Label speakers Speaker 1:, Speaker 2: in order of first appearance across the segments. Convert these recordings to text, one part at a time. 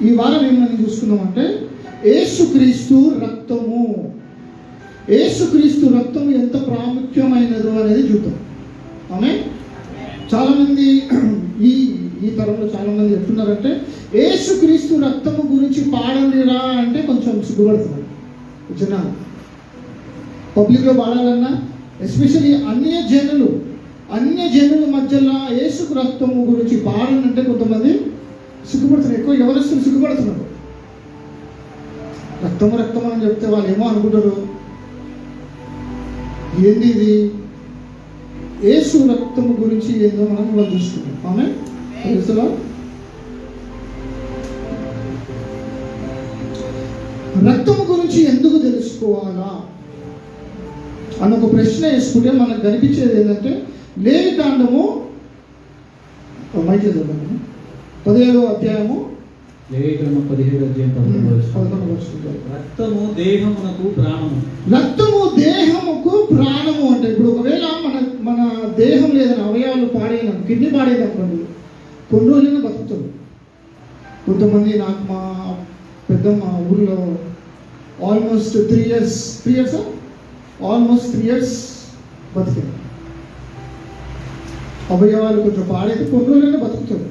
Speaker 1: ఈ వారం ఏమని చూసుకున్నామంటే యేసుక్రీస్తు రక్తము. యేసుక్రీస్తు రక్తము ఎంత ప్రాముఖ్యమైనదో అనేది చూద్దాం. ఆమె చాలామంది ఈ తరంలో చాలామంది ఎట్టున్నారంటే యేసుక్రీస్తు రక్తము గురించి పాడలేరా అంటే కొంచెం సిగ్గుపడుతున్నారు జనాలు. పబ్లిక్లో పాడాలన్నా ఎస్పెషల్లీ అన్య జనుల మధ్యలో యేసు రక్తము గురించి పాడాలంటే కొంతమంది సిగ్గుపడుతున్నారు. ఎక్కువ ఎవరిస్తున్నారు సిగ్గుపడుతున్నారు. రక్తము అని చెప్తే వాళ్ళు ఏమో అనుకుంటారు, ఏంది ఇది, యేసు రక్తము గురించి ఏందో మనం వాళ్ళు చూసుకుంటాం. ఆమె తెలుసులో రక్తము గురించి ఎందుకు తెలుసుకోవాలా అన్న ఒక ప్రశ్న వేసుకుంటే మనకు కనిపించేది ఏంటంటే లేవికాండము 17వ అధ్యాయము
Speaker 2: లేవికాండం 17వ అధ్యాయం 11వ వచనం. రక్తము దేహమునకు ప్రాణము
Speaker 1: అంటే ఇప్పుడు ఒకవేళ మన దేహం లేదని అవయవాలు పాడైన కిడ్నీ పాడైనప్పుడు కొన్ని రోజులైనా బతుకుతుంది. కొంతమంది నాకు మా పెద్దమ్మ ఊళ్ళో ఆల్మోస్ట్ 3 years బతికారు. అవయవాలు కొంచెం పాడైతే కొన్ని రోజులైనా బతుకుతుంది.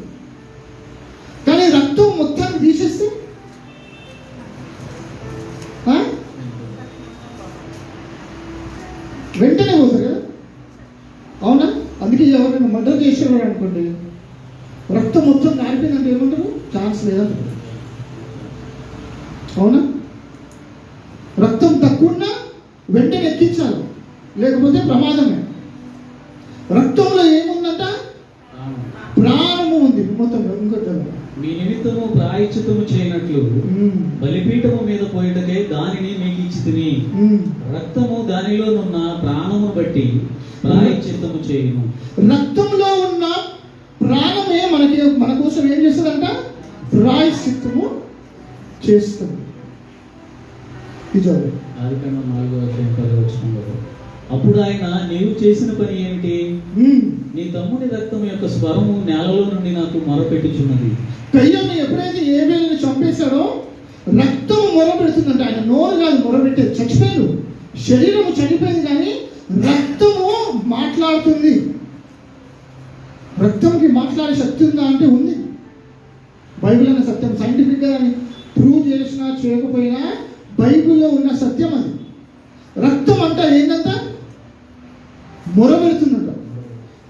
Speaker 1: కానీ రక్తం మొత్తాన్ని తీసేస్తే వెంటనే పోతారు కదా, అవునా? అందుకే ఎవరైనా మర్డర్ చేసేవాడు అనుకోండి, రక్తం మొత్తం కారిపోయిందంటే ఏమంటారు, ఛాన్స్ లేదంటారు. అవునా? రక్తం తక్కువ వెంటనే ఎక్కించాలి, లేకపోతే ప్రమాదమే. రక్తంలో ఏముందంట, ప్రాణము ఉంది. మొత్తం
Speaker 2: మీ నిమిత్తము ప్రాయశ్చిత్తము చేయనట్లు బలిపీఠము మీద పోయిటకే దానిని మీకు ఇచ్చితిని. రక్తము దానిలోనున్న ప్రాణమును బట్టి ప్రాయశ్చిత్తము చేయను. రక్తంలో ఉన్న
Speaker 1: ప్రాణమే మన కోసం ఏం చేస్తుందంట, ప్రాయశ్చిత్తము చేస్తుంది.
Speaker 2: ఆదికాండం 4వ అధ్యాయం 10వ వచనం. అప్పుడు ఆయన, నీవు చేసిన పని ఏమిటి? నీ తమ్ముని రక్తం యొక్క స్వరము నేలలో నుండి నాకు మొరపెట్టుచున్నది.
Speaker 1: కయ్యను ఎప్పుడైతే ఏబేలుని చంపేశాడో రక్తం మొరపెడుతుందంటే, ఆయన నోరు కాదు మొరపెట్టేది, చచ్చిపోయాడు, శరీరము చనిపోయింది, కానీ రక్తము మాట్లాడుతుంది. రక్తంకి మాట్లాడే శక్తి ఉందా అంటే ఉంది. బైబిల్ అనే సత్యం సైంటిఫిక్గా ప్రూవ్ చేసినా చేయకపోయినా బైబిల్లో ఉన్న సత్యం అది. రక్తం అంటే ఏంటంట, మొరపెడుతుందంట.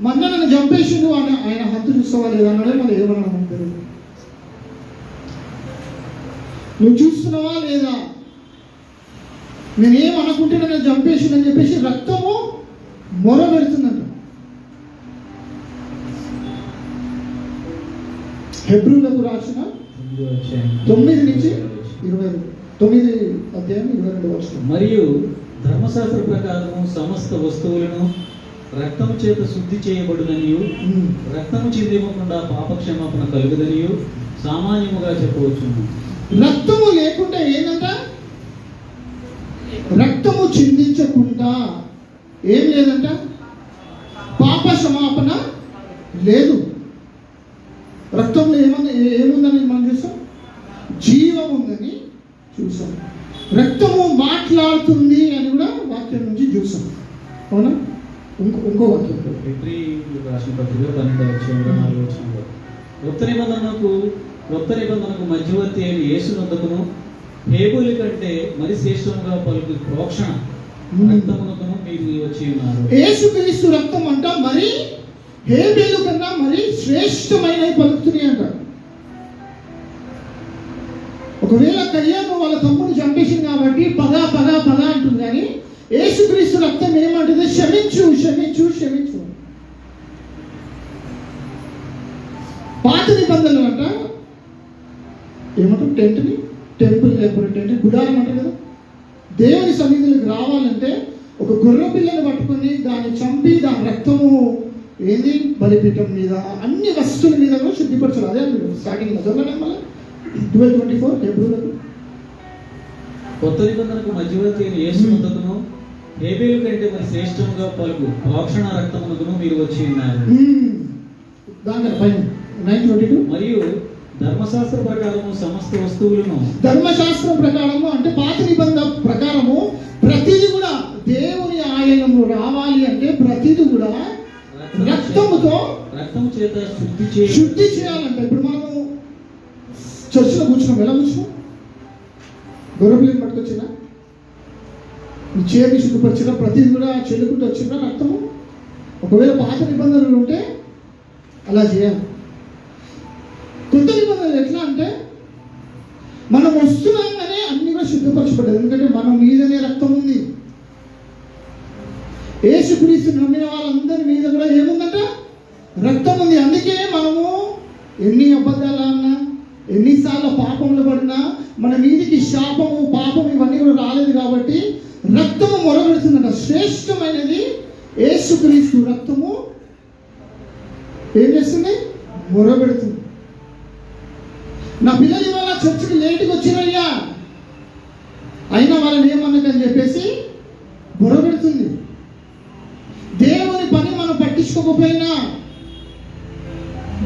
Speaker 1: మొన్న నన్ను చంపేసిండు అని ఆయన హద్దు చూస్తావా లేదా అన్నాడే, మళ్ళీ ఏమన్నా అంటారు, నువ్వు చూస్తున్నావా లేదా, నేనేమనుకుంటే నన్ను చంపేసిందని చెప్పేసి రక్తము మొరపెడుతుందంట. హెబ్రీయులకు రాసిన 9-22.
Speaker 2: మరియు ధర్మశాస్త్ర ప్రకారము సమస్త వస్తువులను రక్తము చేత శుద్ధి చేయబడుననియు రక్తము చిందివ్వకుండా పాపక్షమాపణ కలుగుదనియు సామాన్యముగా చెప్పవచ్చును.
Speaker 1: రక్తము లేకుండా ఏంటంట, రక్తము చిందించకుండా ఏం లేదంట, పాప క్షమాపణ లేదు. రక్తంలో ఏముందని మనం చూసాం, జీవం ఉందని చూసాం. రక్తము మాట్లాడుతుంది అని కూడా వాక్యం నుంచి చూసాం. అవునా? ఇంకో వాక్యం
Speaker 2: క్రొత్త నిబంధనకు మధ్యవర్తి అయిన యేసునందుకును హేబేలు కంటే మరి శ్రేష్టంగా పలుకు ప్రోక్షణ రక్తమునకును మీరు వచ్చి ఉన్నారు.
Speaker 1: యేసుక్రీస్తు రక్తం అంట మరి హేబేలు కన్నా మరి శ్రేష్టమైన పలుకుతున్నాయి అంట. ఒకవేళ కయ్యాను వాళ్ళ తమ్ముడు చంపేసింది కాబట్టి పద అంటుంది, కానీ యేసుక్రీస్తు రక్తం ఏమంటుంది, క్షమించు. పాత నిబంధనలు అంట ఏమంటారు, టెంపుల్ లేకపోతే టెంట్, గుడారం అంటారు కదా. దేవుని సన్నిధిలోకి రావాలంటే ఒక గొర్రె పిల్లని పట్టుకొని దాన్ని చంపి దాని రక్తము ఏంది బలిపీఠం మీద అన్ని వస్తువుల మీద కూడా శుద్ధిపరచాలి. అదే స్టార్టింగ్ 12:24 హెబ్రీయులకు.
Speaker 2: కొత్త నిబంధనకు మధ్యవర్తి అయిన యేసునందుకును హేబేలు కంటే మరి శ్రేష్టముగా పలుకు ప్రోక్షణ రక్తమునకును మీరు వచ్చి ఉన్నారు.
Speaker 1: దాని పైన 9:22.
Speaker 2: మరియు ధర్మశాస్త్ర ప్రకారము సమస్త వస్తువులను
Speaker 1: ధర్మశాస్త్రం ప్రకారము అంటే పాత నిబంధన ప్రకారము ప్రతిది కూడా దేవుని ఆయనము రావాలి అంటే ప్రతిది కూడా
Speaker 2: రక్తము చేత
Speaker 1: శుద్ధి చేయాలంట. ఇప్పుడు మనము చర్చిలో కూర్చున్నాం, ఎలా కూర్చున్నాం? గొర్రెపిల్లని పట్టుకొచ్చినా, ఈ చేతిని శుద్ధపరిచిన ప్రతిది కూడా చెల్లుకుంటూ వచ్చిన రక్తము. ఒకవేళ పాత నిబంధనలు ఉంటే అలా చేయాలి. కొత్త నిబంధనలు ఎట్లా అంటే మనం వస్తున్నాగానే అన్ని కూడా శుద్ధపరచబడ్డది. ఎందుకంటే మన మీదనే రక్తం ఉంది. యేసుక్రీస్తు నమ్మిన వాళ్ళందరి మీద కూడా ఏముందంట? రక్తం ఉంది. అందుకే మనము ఎన్ని అబద్ధాలు అన్నా, ఎన్నిసార్లు పాపంలో పడినా మన మీదికి శాపము పాపం ఇవన్నీ కూడా రాలేదు. కాబట్టి రక్తము మొరబెడుతుందంట. శ్రేష్టమైనది యేసుక్రీస్తు రక్తము ఏం చేస్తుంది? మొరబెడుతుంది. నా పిల్లలు ఇవాళ చర్చికి లేటుగా వచ్చిరయ్యా, అయినా వాళ్ళని ఏమన్నదని చెప్పేసి మొరబెడుతుంది. దేవుని పని మనం పట్టించుకోకపోయినా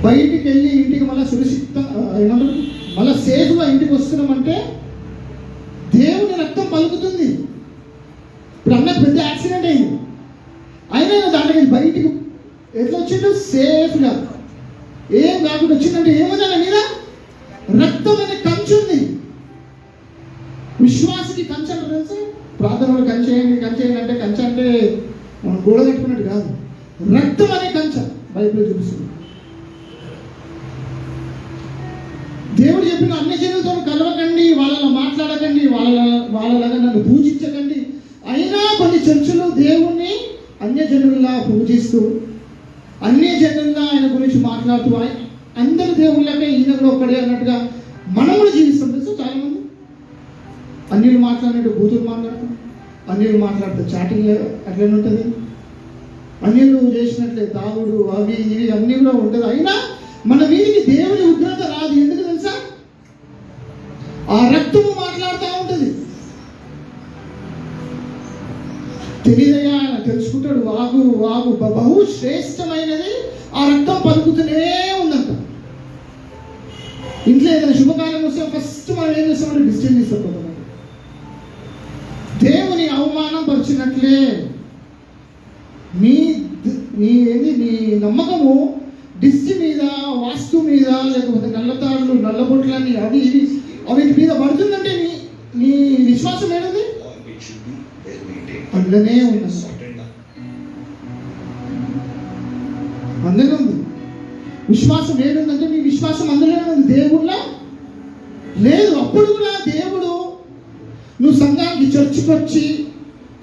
Speaker 1: బయటికి వెళ్ళి ఇంటికి మళ్ళీ సురక్షిత ఏమంటారు మళ్ళీ సేఫ్గా ఇంటికి వస్తున్నామంటే దేవుని రక్తం పలుకుతుంది. ఇప్పుడు అన్నది పెద్ద యాక్సిడెంట్ అయింది, అయినా దాంట్లో బయటికి ఎట్లా వచ్చిందో సేఫ్గా ఏం కాకుండా వచ్చిందంటే ఏమన్నా మీద రక్తం అనే కంచె ఉంది. విశ్వాసకి కంచె అంటే తెలుసు. ప్రార్థనలో కంచేయండి అంటే కంచె అంటే మనం గోడ కట్టుకున్నట్టు కాదు. రక్తం అనే కంచె బైబిల్ చూపిస్తుంది. దేవుడు చెప్పిన అన్ని జనులతో కలవకండి, వాళ్ళలో మాట్లాడకండి, వాళ్ళలాగా నన్ను పూజించకండి. అయినా కొన్ని చర్చలు దేవుణ్ణి అన్యజనుల్లా పూజిస్తూ అన్యజనుల్లా ఆయన గురించి మాట్లాడుతూ అందరు దేవుళ్ళకే ఈయన కూడా ఒక్కడే అన్నట్టుగా మనం కూడా జీవిస్తాం. తెలుసు చాలా మంది అన్యులు మాట్లాడినట్టు బూతులు మాట్లాడతాం, అన్యులు మాట్లాడితే చాటింగ్ అట్లనే ఉంటుంది, అన్యులు చేసినట్లే తాగుడు అవి ఇవి అన్నీ కూడా ఉంటుంది. అయినా మన మీదకి దేవుని ఉగ్రత రాదు. ఎందుకు తెలుసా? ఆ రక్తము మాట్లాడుతూ ఉంటుంది. తెలియదయ్యా, ఆయన తెలుసుకుంటాడు. వాగు బహు శ్రేష్టమైనది ఆ రక్తం పలుకుతూనే ఉందంట. ఇంట్లో ఏదైనా శుభకార్యం వస్తే ఫస్ట్ మనం ఏం చేస్తామంటే డిస్టెన్స్ తీసుకోవాలి. దేవుని అవమానం పరిచినట్లే నీ నమ్మకము డిస్టి మీద, వాస్తు మీద, లేకపోతే నల్లతాళ్ళు నల్లబొట్లని అవి ఇవి వీటి మీద పడుతుందంటే నీ విశ్వాసం ఏమిటి? అందులోనే ఉంది. అందులో ఉంది విశ్వాసం. ఏడుందంటే నీ విశ్వాసం అందులోనే ఉంది, దేవుళ్ళ లేదు. అప్పుడు కూడా దేవుడు నువ్వు సంఘానికి చర్చికి వచ్చి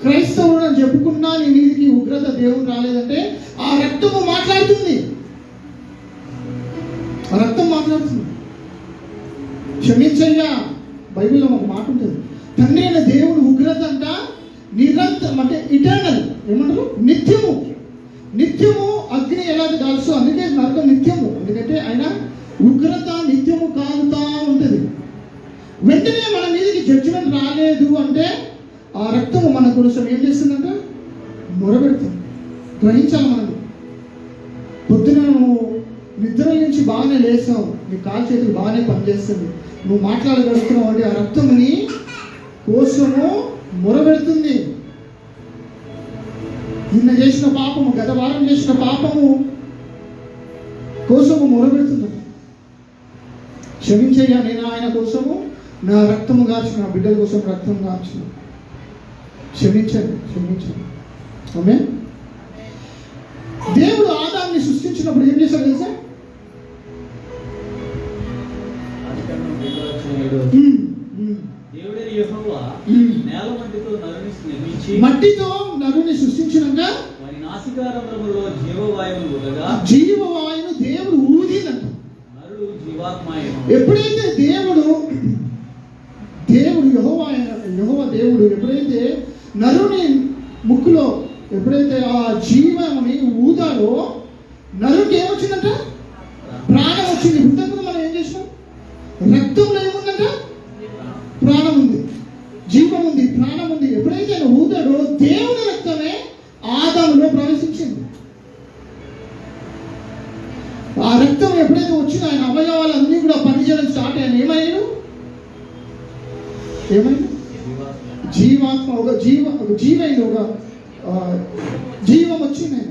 Speaker 1: క్రైస్తవుడు అని చెప్పుకున్నా నీ మీదికి ఉగ్రత దేవుడు రాలేదంటే ఆ రక్తము మాట్లాడుతుంది. ఆ రక్తం మాట్లాడుతుంది. క్షమించయ్యా. బైబిల్లో ఒక మాట ఉంటుంది, తండ్రి అయిన దేవుడు ఉగ్రత అంట నిరంతరం అంటే ఇటర్నల్, ఏమంటారు నిత్యము అగ్ని ఎలా కాల్చో అందుకే నరకం నిత్యము. ఎందుకంటే ఆయన ఉగ్రత నిత్యము కాలుతా ఉంటుంది. వెంటనే మన మీదకి జడ్జిమెంట్ రాలేదు అంటే ఆ రక్తము మన కోసం ఏం చేస్తుందంట? మొరబెడుతుంది. గ్రహించాలి. మనకు పొద్దున నువ్వు నిద్ర నుంచి బాగానే లేసావు, నీ కాలు చేతులు బాగానే పనిచేస్తుంది, నువ్వు మాట్లాడగలుగుతున్నావు అంటే ఆ రక్తముని కోసము మొరబెడుతుంది. నిన్న చేసిన పాపము, గత వారం చేసిన పాపము కోసము మొరబెడుతుంది. క్షమించయ్యా, నేను ఆయన కోసము నా రక్తము గార్చిన, నా బిడ్డల కోసం రక్తం గార్చిన, క్షమించండి. ఆమేన్. దేవుడు ఆదాముని సృష్టించినప్పుడు ఏం చేశాడు తెలుసా? మట్టితో నరుని సృష్టించినాక జీవవాయువును దేవుడు ఊదిందంట. ఎప్పుడైతే దేవుడు యెహోవా దేవుడు ఎప్పుడైతే నరుని ముక్కులో ఎప్పుడైతే ఆ జీవముని ఊదాడో నరునికి ఏమొచ్చిందంట? ప్రాణం వచ్చింది. ఇంతకు మనం ఏం చేసినాం? రక్తంలో ఏముందంట? ప్రాణం ఉంది, జీవం ఉంది, ప్రాణం ఉంది. ఎప్పుడైతే ఆయన ఊదాడో దేవుని రక్తమే ఆదాములో ప్రవేశించింది. ఆ రక్తం ఎప్పుడైతే వచ్చిందో ఆయన అవయవాలన్నీ కూడా పని ఏమైంది? జీవాత్మ, ఒక జీవైంది, ఒక జీవం వచ్చింది.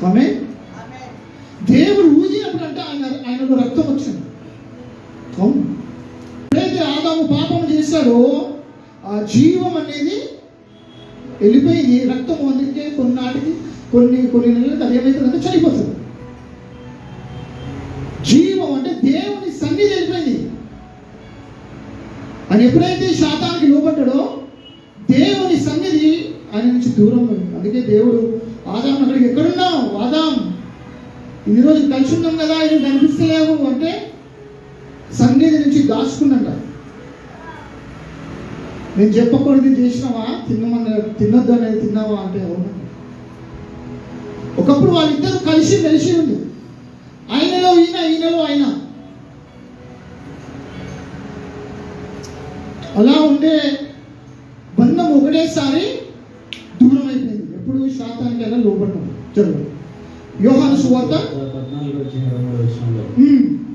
Speaker 1: ఆమె దేవుడు ఊదినప్పుడు అంటే ఆయనలో రక్తం వచ్చింది. అవును, ఎప్పుడైతే ఆదాము పాపం చేశాడో ఆ జీవం అనేది వెళ్ళిపోయింది, రక్తం అందుకే కొన్నాటికి కొన్ని నెలలకు అది ఏమవుతుందంటే చనిపోతుంది. జీవం అంటే దేవుని సన్నిధి వెళ్ళిపోయింది. ఆయన ఎప్పుడైతే శాతానికి లోబడ్డాడో దేవుని సన్నిధి ఆయన నుంచి దూరం పోయింది. అందుకే దేవుడు ఆదాం అక్కడికి ఎక్కడున్నావు ఆదాం, ఇన్ని రోజులు కలిసి ఉన్నాం కదా, ఆయన కనిపిస్తలేవు అంటే సన్నిధి నుంచి దాచుకున్నాడ. నేను చెప్పకూడదు చేసినావా, తినొద్దు అనేది తిన్నావా అంటే అవును. ఒకప్పుడు వాళ్ళిద్దరూ కలిసి మెలిసి ఉంది, ఆయనలో ఈయన, ఈయనలో ఆయన. అలా ఉండే బంధం ఒకటేసారి దూరం అయిపోయింది. ఎప్పుడు శాతానికైనా లోబడ్డాం. జరుగుతుంది. యోహాను సువార్త
Speaker 2: 14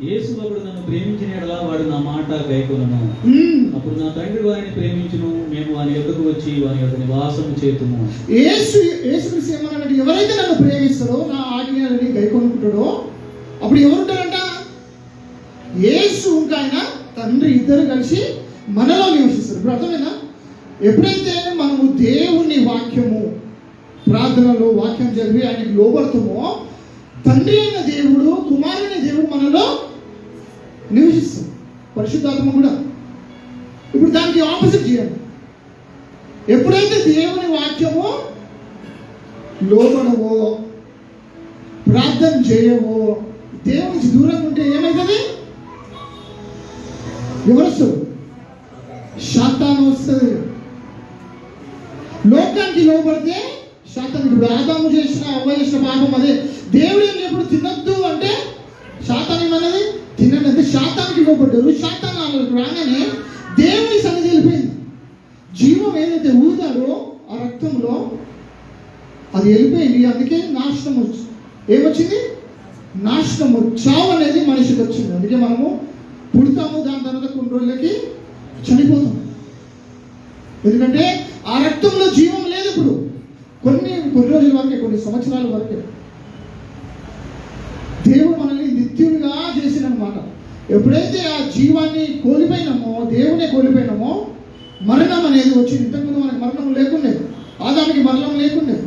Speaker 2: యేసు ఒకడు నన్ను ప్రేమించిన యెడల వాడు నా మాట గైకొనును. అప్పుడు నా తండ్రి వారిని ప్రేమించును, మేము వాని యొద్దకు వచ్చి వాని యొక్క నివాసము చేతుము.
Speaker 1: యేసుక్రీస్తు ఏమన్నాడు? ఎవరైతే నన్ను ప్రేమిస్తాడో, నా ఆజ్ఞలని గైకొనుకుంటాడో, అప్పుడు ఎవరుంటారంట? యేసు ఇంకా ఆయన తండ్రి ఇద్దరు కలిసి మనలో నివసిస్తారు. ఇప్పుడు అర్థమైనా? ఎప్పుడైతే మనము దేవుని వాక్యము ప్రార్థనలో వాక్యం చదివి ఆయనకి లోబడతామో, తండ్రి అయిన దేవుడు, కుమారుని దేవుడు మనలో నివసిస్తాం. పరిశుద్ధాత్మ కూడా. ఇప్పుడు దానికి ఆపోజిట్ చేయాలి. ఎప్పుడైతే దేవుని వాక్యము లోబడవో, ప్రార్థన చేయవో, దేవునికి దూరంగా ఉంటే ఏమవుతుంది? ఎవరు వస్తారు? శాతాను వస్తుంది. లోకానికి లోబడితే శాతానికి. ఇప్పుడు ఆదాము చేసిన, అవ్వ చేసిన పాపం అదే. దేవుడు ఏం ఎప్పుడు తినొద్దు అంటే శాతాన్ని ఏమన్నది? తినండి అంటే శాతానికి లోబడ్డారు. శాతాన్ని రాగానే దేవుని సన్నిధి వెళ్ళిపోయింది. జీవం ఏదైతే ఊదాడో ఆ రక్తంలో అది వెళ్ళిపోయింది. అందుకే నాశనం వచ్చింది. ఏమొచ్చింది? నాశనము, చావు అనేది మనిషికి వచ్చింది. అందుకే మనము పుడతాము, దాని తర్వాత కొన్ని రోజులకి చనిపోతాం. ఎందుకంటే ఆ రక్తంలో జీవం లేదు. ఇప్పుడు కొన్ని రోజుల వరకే, కొన్ని సంవత్సరాల వరకే. దేవుడు మనల్ని నిత్యులుగా చేసినమాట. ఎప్పుడైతే ఆ జీవాన్ని కోల్పోయినామో, దేవునే కోల్పోయినామో, మరణం అనేది వచ్చింది. ఇంతకుముందు మనకు మరణం లేకుండే, ఆదాముకి మరణం లేకుండే.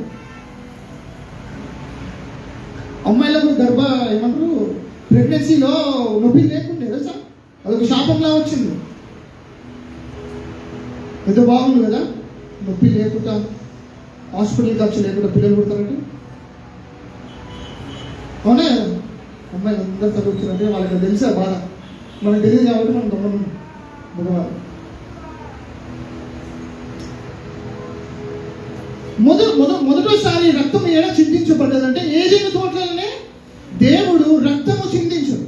Speaker 1: అమ్మాయిలకు ఏమంటారు, ప్రెగ్నెన్సీలో నొప్పి లేకుండే తెలుసా? అదొక శాపంలా వచ్చింది. ఎంత బాగుంది కదా, నొప్పి లేకుండా, హాస్పిటల్ ఖర్చు లేకుండా పిల్లలు పుడతారంటే. అవునా? అమ్మాయిలు అందరూ చదువుతున్నారంటే వాళ్ళకి తెలిసే బాధ. మనకు తెలియదు కాబట్టి మనం గమనం. మొదటిసారి రక్తం ఏడ చిందించబడ్డదంటే ఏదైనా తోటలనే దేవుడు రక్తము చిందించడు.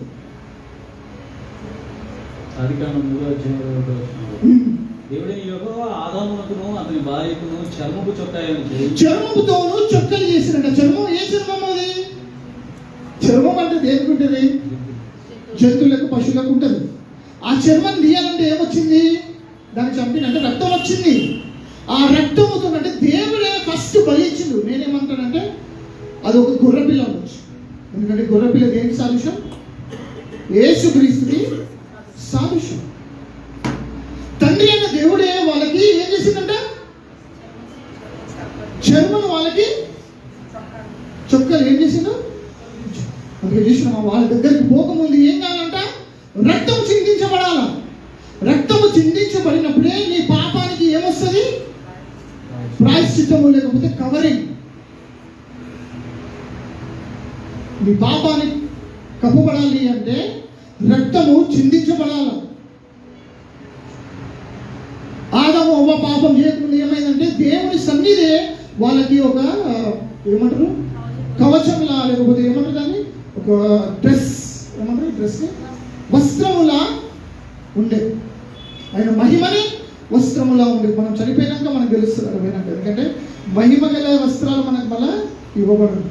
Speaker 2: దేవుడైన యెహోవా ఆదామునకును అతని భార్యకును చర్మపు
Speaker 1: చర్మముతోను చొక్కలు చేసినట్ట. చర్మం ఏ చర్మం అది? చర్మం అంటే దేనికి ఉంటుంది? జంతువులకు, పశువులకు ఉంటుంది. ఆ చర్మం తీయాలంటే ఏమొచ్చింది? దాన్ని చంపినంటే రక్తం వచ్చింది. ఆ రక్తముతో అంటే దేవుడే ఫస్ట్ బలించిండు. నేనేమంటానంటే అది ఒక గొర్రెపిల్ల అవ్వచ్చు. ఎందుకంటే గొర్రెపిల్ల దేనికి సాదృశ్యం? యేసుక్రీస్తుకి సాదృశ్యం. తండ్రి అయిన దేవుడే వాళ్ళకి ఏం చేసిందంట? చర్మను వాళ్ళకి చొక్కలు ఏం చేసిండు? అందుకే చూసిన వాళ్ళ దగ్గరికి పోకముందు ఏం కావాలంట? రక్తం చిందించబడాల. రక్తము చిందించబడినప్పుడే నీ పాపానికి ఏమొస్తుంది? ప్రాయశ్చిత్తము, లేకపోతే కవరింగ్. నీ పాపానికి కప్పబడాలి అంటే రక్తము చిందించబడాల. ఆదాము అవ్వ పాపం చేయకుండా ఏమైందంటే దేవుని సన్నిధే వాళ్ళకి ఒక ఏమంటారు, కవచంలా, లేకపోతే ఏమంటారు దాన్ని, ఒక డ్రెస్, ఏమంటారు డ్రెస్, వస్త్రములా ఉండే. ఆయన మహిమని వస్త్రములా ఉండే. మనం చనిపోయినాక మనకు తెలుస్తుంది పోయినాక. ఎందుకంటే మహిమ గల వస్త్రాలు మనకు మళ్ళా ఇవ్వబడదు.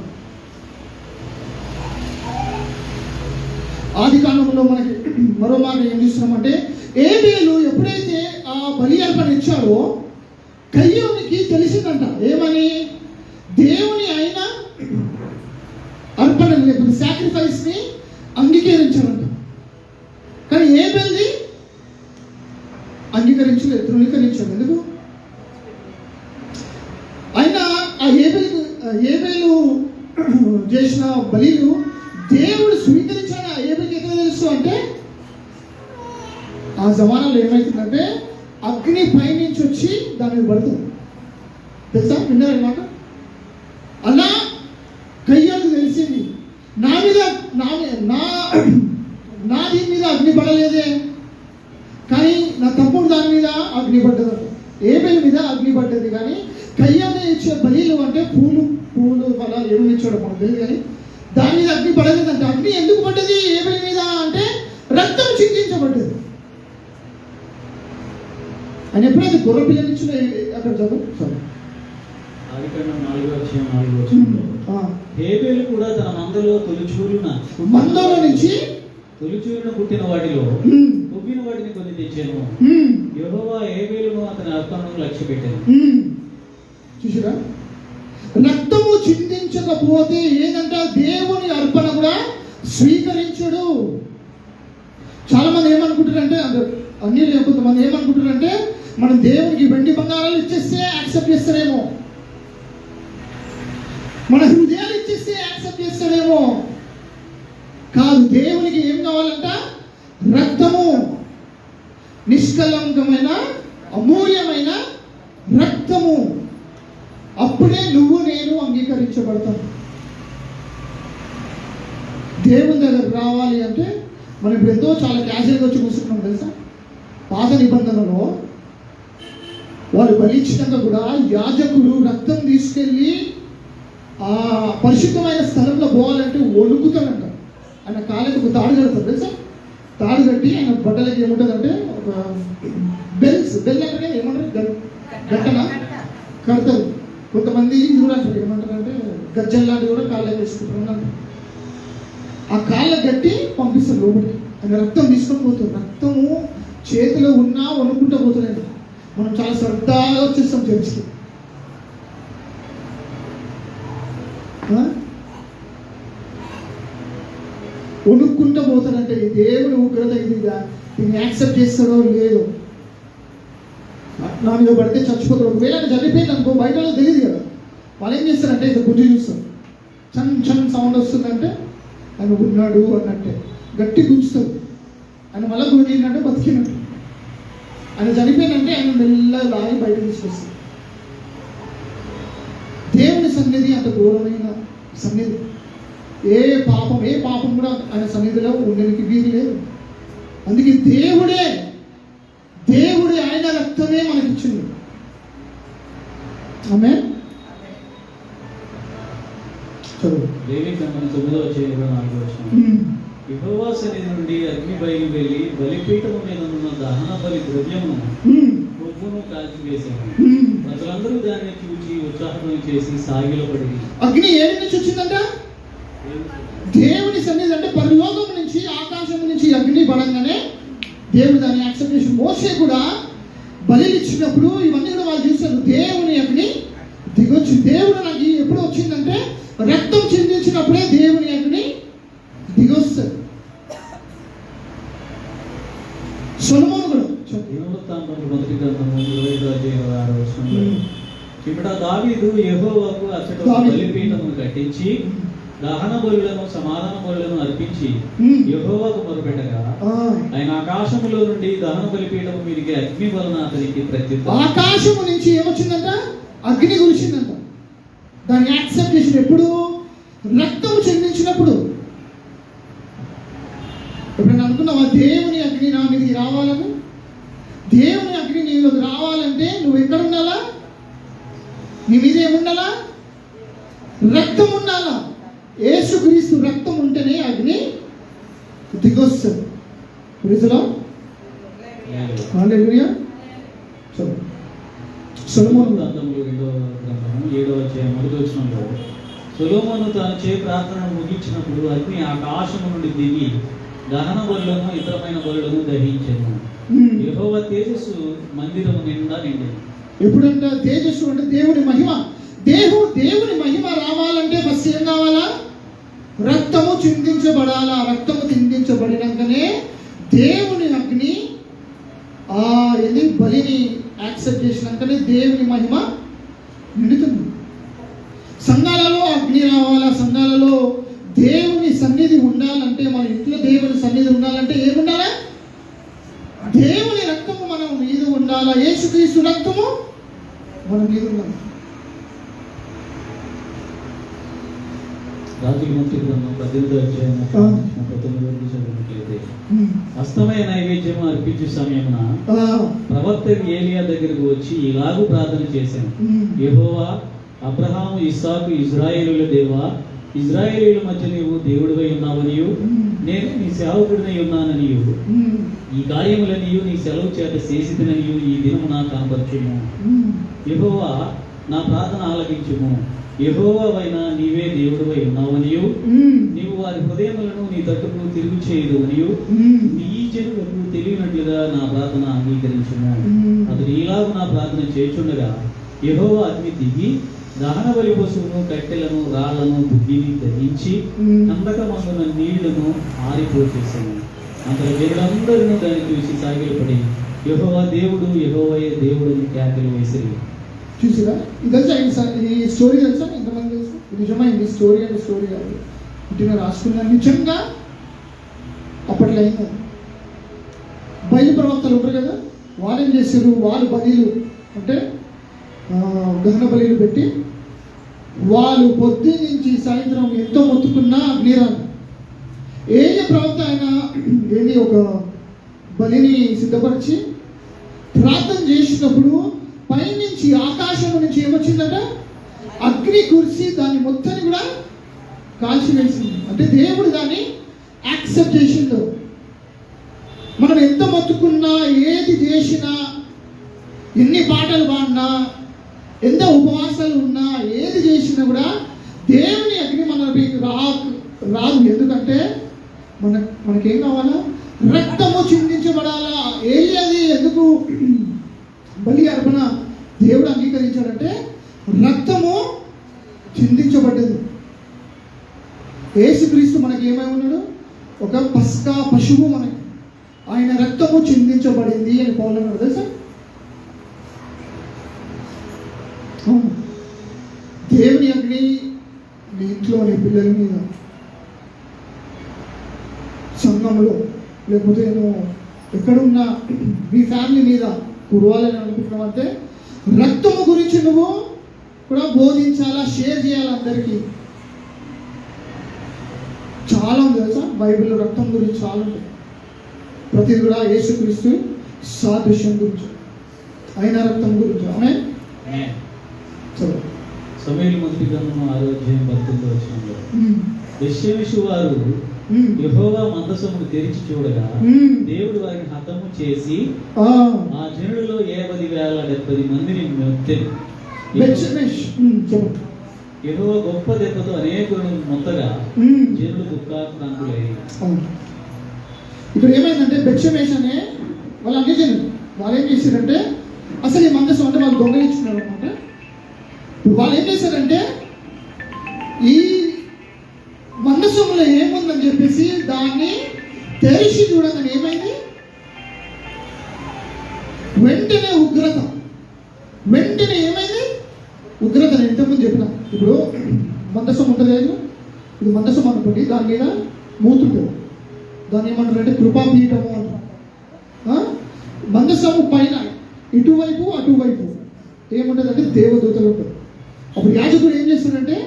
Speaker 1: ఆది కాలంలో మనకి మరో మాట ఏం చూస్తున్నామంటే ఏబేలు ఎప్పుడైతే ఆ బలి అర్పణ ఇచ్చారో కయ్యోనికి తెలిసిందంట. ఏమని? దేవుని ఆయన అర్పణ లేకపోతే సాక్రిఫైస్ ని అంగీకరించాలంట. కానీ ఏబేల్ది అంగీకరించలేదు, తృణీకరించాడు. ఎందుకు? ఆయన ఆ ఏబేలు చేసిన బలిలు దేవుడు స్వీకరించాడు. ఆ ఏబేలుకి ఎక్కడ తెలుసు అంటే ఆ జమానాలో ఏమవుతుందంటే అగ్ని పైనుంచి వచ్చి దాని మీద పడుతుంది. తెలుసా? విన్నారన్నమాట. అలా కయ్యాలకు తెలిసింది, నా మీద నా దీని మీద అగ్ని పడలేదే, కానీ నా తమ్ముడు దాని మీద అగ్ని పడ్డది. ఏబేలు మీద అగ్ని పడ్డది. కానీ కయ్యాలు ఇచ్చే బలీలు అంటే పూలు ఫలాలు ఏమి ఇచ్చాడు మనకు తెలియదు, కానీ దాని మీద అగ్ని పడలేదంటే. అగ్ని ఎందుకు పడ్డది ఏబేలు మీద అంటే రక్తం చిందించబడ్డది. ఆయన ఎప్పుడైతే గొర్రె పిల్లని ఇచ్చిన అక్కడ చదువు సారీ
Speaker 2: ఆదికాండం 4:4 హేబేలు కూడా తన మందలో నుంచి తొలిచూరున పుట్టిన వాటిలో కొవ్విన వాటిని కొన్ని తెచ్చాను. యెహోవా హేబేలును అతని అర్పణను లక్ష్య పెట్టాను.
Speaker 1: చూసారా? రక్తము చిందించకపోతే ఏదంటే దేవుని అర్పణ కూడా స్వీకరించడు. చాలా మంది ఏమనుకుంటారంటే, అన్ని కొంతమంది ఏమనుకుంటారంటే మనం దేవునికి వెండి బంగారాలు ఇచ్చేస్తే యాక్సెప్ట్ చేస్తారేమో, మన హృదయాలు ఇచ్చేస్తే యాక్సెప్ట్ చేస్తాడేమో. కాదు, దేవునికి ఏం కావాలంట? రక్తము, నిష్కలంకమైన అమూల్యమైన రక్తము. అప్పుడే నువ్వు నేను అంగీకరించబడతాం. దేవుని దగ్గర రావాలి అంటే మనం ఇప్పుడు ఎంతో చాలా క్యాజువల్గా వచ్చి కూర్చుంటున్నాం. తెలుసా? పాత నిబంధనలో వాళ్ళు బలిచ్చినాక కూడా యాజకుడు రక్తం తీసుకెళ్ళి ఆ పరిశుద్ధమైన స్థలంలో పోవాలంటే వణుకుతాడంట. ఆయన కాళ్ళకి ఒక తాడు కడతాడు. తెలుసా? తాడు కట్టి ఆయన బట్టలకి ఏముంటుందంటే ఒక బెల్ అంటే ఏమంటారు, గట్టన కడతారు. కొంతమంది ఇది కూడా అంటారు, ఏమంటారంటే గజ్జల్ లాంటివి కూడా కాళ్ళకి వేసుకుంటారు. ఆ కాళ్ళకి కట్టి పంపిస్తారు లోపలికి. ఆయన రక్తం తీసుకొని పోతారు. రక్తము చేతిలో ఉన్నా వణుకుంటూ పోతున్నాడు. మనం చాలా శ్రద్ధగా వచ్చేస్తాం చర్చికి. వణుక్కుంటూ పోతాడంటే దేవుని ఉగ్రత ఇది, దీన్ని యాక్సెప్ట్ చేస్తాడో లేదో. నా మీద పడితే చచ్చిపోతాడు. ఒకవేళ చనిపోయింది అనుకో, బయట తెలియదు కదా. వాళ్ళు ఏం చేస్తారంటే ఇక గుంజి చూస్తారు, చన్ సౌండ్ వస్తుందంటే ఆయన ఉన్నాడు అన్నట్టే గట్టి గుంజుతారు. ఆయన మళ్ళీ గుంజిందంటే బతికినట్టు. ఆయన చనిపోయినంటే ఆయన మెల్లగా లాగి బయట తీసుకొస్తారు. దేవుని సన్నిధి అంత ఘోరమైన సన్నిధి. ఏ పాపం కూడా ఆయన సన్నిధిలో ఉండడానికి వీలు లేదు. అందుకే దేవుడే ఆయన రక్తమే మనకిచ్చింది. ఆమేన్. చదువు.
Speaker 2: లేవీకాండం 9:24 యెహోవా సన్నిధి నుండి అగ్ని బయలు వెళ్ళి బలిపీఠము మీద ఉన్న దహన బలి ద్రవ్యమును కొవ్వును కాల్చివేశాను. ప్రజలందరూ దాన్ని చూచి ఉత్సాహం చేసి సాగిలో పడి.
Speaker 1: అగ్ని ఏడి నుంచి వచ్చిందంట? దేవుని సన్నిధి అంటే పరలోకం నుంచి, ఆకాశం నుంచి అగ్ని పడంగానే దేవుడు దాన్ని యాక్సెప్ట్ చేసి. మోషే కూడా బలిలు ఇచ్చినప్పుడు ఇవన్నీ కూడా వాళ్ళు చూశారు. దేవుని అగ్ని దిగొచ్చి. దేవుడు నాకు ఎప్పుడు వచ్చిందంటే రక్తం చిందించినప్పుడే దేవుని అగ్ని దిగొస్తుంది. సొలొమోను కూడా
Speaker 2: మొదటి గ్రంథము 25:26 ఇప్పుడు దావీదు యెహోవాకు అచ్చట బలిపీఠమును కట్టించి దహన బలులను సమాధాన బలులను అర్పించి యెహోవాకు మొరపెట్టగా ఆయన ఆకాశములో నుండి దహన బలిపీఠము మీదికి అగ్ని వలన అతనికి ప్రత్యుత్తరం. ఆకాశము
Speaker 1: నుంచి ఏమొచ్చిందంట? అగ్ని కురిసిందంట. దాన్ని యాక్సెప్ట్ చేసిన ఎప్పుడు? రక్తము చెందించినప్పుడు. ఇప్పుడు అనుకున్నావా దేవుని అగ్ని నా మీదకి రావాలని? దేవుని అగ్ని నీలోకి రావాలంటే నువ్వు ఎక్కడ ఉండాలా? నీ మీద ఏముండాలా? రక్తం ఉండాలా. యేసుక్రీస్తు రక్తం ఉంటేనే అగ్ని దిగొస్తుంది. ప్రైజ్ హల్లెలూయా. సొలొమోను
Speaker 2: గ్రంథము 7:1 సొలొమోను తాను ప్రార్థన ముగించినప్పుడు అగ్ని ఆకాశము నుండి దిగి దహన బలులను ఇతరమైన బలులను దహించెను. యెహోవా తేజస్సు మందిరము నిండా నిండెను.
Speaker 1: ఎప్పుడంటే తేజస్సు అంటే దేవుని మహిమ. దేవుని మహిమ రావాలంటే ఫస్ట్ ఏం కావాలా? రక్తము చిందించబడాలా. రక్తము చిందించబడినాకనే దేవుని అగ్ని బలిని యాక్సెప్ట్ చేసినాకనే దేవుని మహిమ నిండుతుంది. సంఘాలలో అగ్ని రావాలా. సంఘాలలో దేవుని సన్నిధి ఉండాలంటే, మన ఇంట్లో దేవుని సన్నిధి ఉండాలంటే ఏముండాలా? దేవుని రక్తము మన మీద ఉండాలా. యేసుక్రీస్తు రక్తము మన మీద ఉండాలి.
Speaker 2: రాజుల మొదటి గ్రంథం 18వ అధ్యాయము 39వ వచనం చదివినట్లయితే, అస్తమయ నైవేద్యం అర్పించే సమయమున ప్రవక్త ఏలియా దగ్గరకు వచ్చి ఇలాగూ ప్రార్థన చేశాను. యెహోవా, అబ్రహాము, ఇస్సాకు, ఇజ్రాయేలుల దేవా, ఇజ్రాయేలీల మధ్య నీవు దేవుడివై ఉన్నావనియు నేను నీ సేవకుడినై ఉన్నాననియు ఈ కార్యములనియు నీ సెలవు చేత చేసిననియు ఈ దినము నాకు కనపరచుము. యెహోవా, నా ప్రార్థన ఆలకించుము. యెహోవావైన నీవే దేవుడివై ఉన్నావనియు నీవు వారి హృదయములను నీ తట్టుకు తిరుగు చేయదువనియు నీ జనులకు తెలియనట్లుగా నా ప్రార్థన అంగీకరించుము. అతడు ఈలాగు నా ప్రార్థన చేయుచుండగా యెహోవా అగ్ని దిగి దహన బలి పశువును, కట్టెలను, రాళ్లను, బుద్ధిని దహించి కందకమందున నీళ్లను ఆరిపోచేశాను. అంతలో జనులందరూ దాన్ని చూసి సాగిలపడి యెహోవా దేవుడు, యెహోవాయే దేవుడు అని కేకలు వేసిరి.
Speaker 1: చూసిరా? ఇది తెలుసా? ఈ స్టోరీ తెలుసా? ఎంతమంది తెలుసు? నిజమైంది స్టోరీ అంటే స్టోరీ కాదు, ఇటుగా రాసుకున్నా. నిజంగా అప్పట్లో అయింది. బయలు ప్రవక్తలు ఉంటారు కదా, వాళ్ళు ఏం చేశారు? వాళ్ళు బలీలు అంటే దహన బలీలు పెట్టి వాళ్ళు పొద్దు నుంచి సాయంత్రం ఎంతో మొత్తుకున్నా అగ్నిరాను. ప్రవక్త ఆయన ఒక బలిని సిద్ధపరిచి ప్రార్థన చేసినప్పుడు పైనుంచి ఆకాశం నుంచి ఏమొచ్చిందట? అగ్ని కురిసి దాన్ని మొత్తాన్ని కూడా కాల్చివేసింది. అంటే దేవుడు దాన్ని యాక్సెప్ట్ చేసిండు. మనం ఎంత మొత్తుకున్నా, ఏది చేసినా, ఎన్ని పాటలు పాడినా, ఎంత ఉపవాసాలు ఉన్నా, ఏది చేసినా కూడా దేవుని అగ్ని మన రాదు. ఎందుకంటే మనకేం కావాలా? రక్తము చిందించబడాలా. ఏది ఎందుకు బలి అర్పణ దేవుడు అంగీకరించాడంటే రక్తము చిందించబడ్డది. యేసుక్రీస్తు మనకి ఏమై ఉన్నాడు? ఒక పస్కా పశువు మనకి. ఆయన రక్తము చిందించబడింది అని పౌలు అన్నాడు తెలుసా? దేవుని అగ్ని నీ ఇంట్లో, నీ పిల్లల మీద, సంఘంలో, లేకపోతే నువ్వు ఎక్కడున్నా మీ ఫ్యామిలీ మీద కురవాలని అనుకుంటున్నావంటే రక్తము గురించి నువ్వు కూడా బోధించాలా, షేర్ చేయాలి అందరికీ. చాలా ఉంది తెలుసా బైబిల్లో రక్తం గురించి చాలా ఉంటుంది. ప్రతిది కూడా యేసుక్రీస్తు సాదృశ్యం గురించి, ఆయన రక్తం గురించి. ఆమె
Speaker 2: సమూయేలు మొదటి గ్రంథము 6వ అధ్యాయం 19వ వచనంలో బెత్షెమెషు వారు యెహోవా మందసమును తెరిచి చూడగా దేవుడు వారిని హతము చేసి ఆ జనులలో 70,070 మందిని మొత్తెను. యెహోవా గొప్ప దెబ్బతో అనేకులను మొత్తగా జనులు దుఃఖాక్రాంతులయ్యారు.
Speaker 1: ఇక్కడ ఏమైందంటే బెత్షెమెషు అనే వాళ్ళు అన్ని జనులు వాళ్ళు ఏం చేశారంటే, అసలు ఈ మందసం అంటే వాళ్ళు దొంగలించుకున్నారు అనమాట. వాళ్ళు ఏం చేశారంటే ఈ మందసంలో ఏముందని చెప్పేసి దాన్ని తెరిచి చూడగానే ఏమైంది? వెంటనే ఉగ్రత. వెంటనే ఏమైంది? ఉగ్రత. నేను ఇంతకుముందు చెప్పిన, ఇప్పుడు మందసం ఉంటుంది లేదు, ఇది మందసం అనుకోండి, దాని మీద మూతుంటుంది. దాన్ని ఏమంటారంటే కృపాపీఠము అంటారు. మందసము పైన ఇటువైపు అటువైపు ఏముంటుంది అంటే దేవదూతలు ఉంటారు. అప్పుడు యాజకుడు ఏం చేస్తాడంటే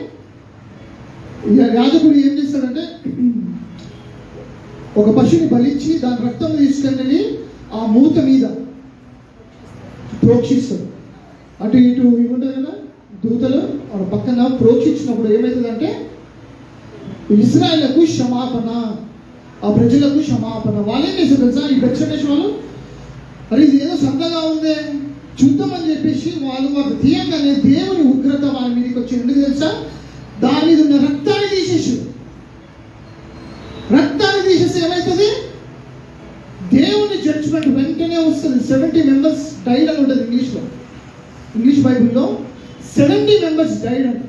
Speaker 1: ఒక పశువుని బలిచ్చి దాని రక్తం తీసుకెళ్ళి ఆ మూత మీద ప్రోక్షిస్తాడు. అటు ఇటు ఇవి ఉంటుంది కదా దూతలు, పక్కన ప్రోక్షించినప్పుడు ఏమవుతుందంటే ఇశ్రాయేలుకు క్షమాపణ, ఆ ప్రజలకు క్షమాపణ. వాళ్ళు ఏం చేస్తారు తెలుసా? ఈ బెత్షెమెషు వాళ్ళు అరే ఇది ఏదో సరదాగా ఉందే చూద్దామని చెప్పేసి వాళ్ళు తీయంగానే దేవుని ఉగ్రత వాళ్ళ మీదకి వచ్చి, ఎందుకు తెలుసా? దాని మీద ఉన్న రక్తాన్ని తీసేసి ఏమవుతుంది? దేవుని జడ్జిమెంట్ వెంటనే వస్తుంది. 70 members డైడ్ అని ఉంటుంది ఇంగ్లీష్ బైబిల్లో 70 members డైడ్ అంట.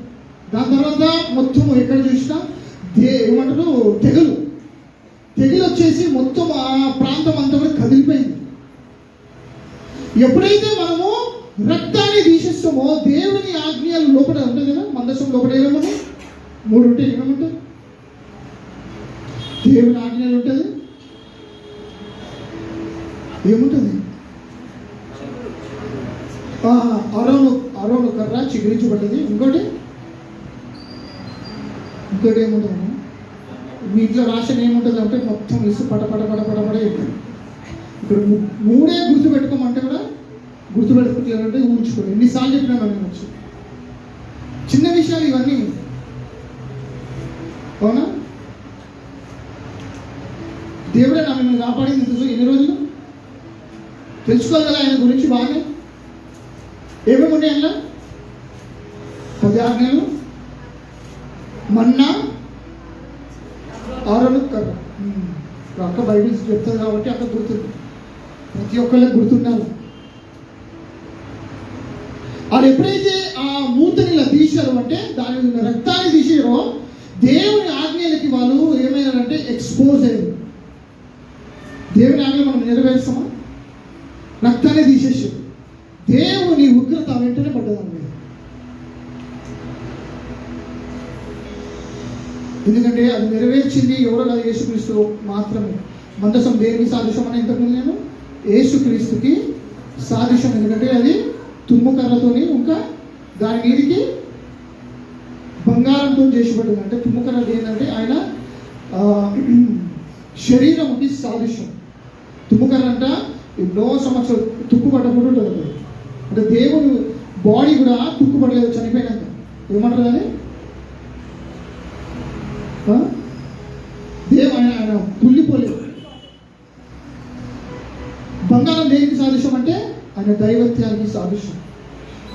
Speaker 1: దాని తర్వాత మొత్తం ఎక్కడ చూసినా ఏమంటారు తెగులు వచ్చేసి మొత్తం ఆ ప్రాంతం అంతా కూడా కదిలిపోయింది. ఎప్పుడైతే మనము రక్తాన్ని తీసేస్తామో దేవుని ఆజ్ఞలు లోపల ఉంటుంది కదా, మందసం లోపల ఏమేమో 3 ఉంటాయి. ఏమేముంటాయి? దేవుని ఆజ్ఞలు ఉంటుంది, ఏముంటుంది? అరోను కర్ర చిగురించబడ్డది. ఇంకోటి ఏముంటుంది? మీ ఇంట్లో రాసిన ఏముంటుంది అంటే మొత్తం ఇసు పడపడ చెప్తుంది. ఇప్పుడు 3 గుర్తు పెట్టుకోమంటే కూడా గుర్తు పెట్టుకోవాలంటే ఊహించుకోండి. ఎన్నిసార్లు చెప్పినా నేను వచ్చి చిన్న విషయాలు ఇవన్నీ, అవునా? దేవుడే నా మిమ్మల్ని కాపాడింది ఎన్ని రోజులు తెలుసుకోవాలి కదా ఆయన గురించి బాగానే. ఏమేమి ఉన్నాయి అందులో? 10 ఆజ్ఞలు, మన్నా, ఆరోను కర్ర. అక్క బైబిల్ చెప్తుంది కాబట్టి అక్క గుర్తుంది, ప్రతి ఒక్కళ్ళకి గుర్తుండాలి. వాళ్ళు ఎప్పుడైతే ఆ మూతని ఇలా తీశారో అంటే దాని రక్తాన్ని తీసారో దేవుని ఆజ్ఞలకి వాళ్ళు ఏమైనారంటే ఎక్స్పోజ్ అయ్యారు. దేవుని ఆజ్ఞలు మనం నెరవేర్స్తామా? రక్తాన్ని తీసేసారు. దేవుని ఉగ్రత వెంటనే పడ్డదాని మీద. ఎందుకంటే అది నెరవేర్చింది ఎవరో కాదు, యేసుక్రీస్తు మాత్రమే. మందసం దేనికి సాదృశ్యం అని ఇంతకుముందు నేను యేసుక్రీస్తుకి సాదృశ్యం. ఎందుకంటే అది తుమ్ముకర్రతోని ఇంకా దాని మీదికి బంగారంతో చేసిపడ్డది. అంటే తుమ్ముకర్ర ఏంటంటే ఆయన శరీరంకి సాదృశ్యం. తుమ్ముకర్ర అంట ఎన్నో సంవత్సరాలు తుక్కుపడ్డప్పుడు ఉంటుంది. అంటే దేవుడు బాడీ కూడా తుక్కుపడలేదు చనిపోయినాక. ఏమంటారు అని ఆయన కుళ్ళిపోలేదు. బంగారం దేనికి సాదృశ్యం అంటే ఆయన దైవత్యానికి సాదృశ్యం.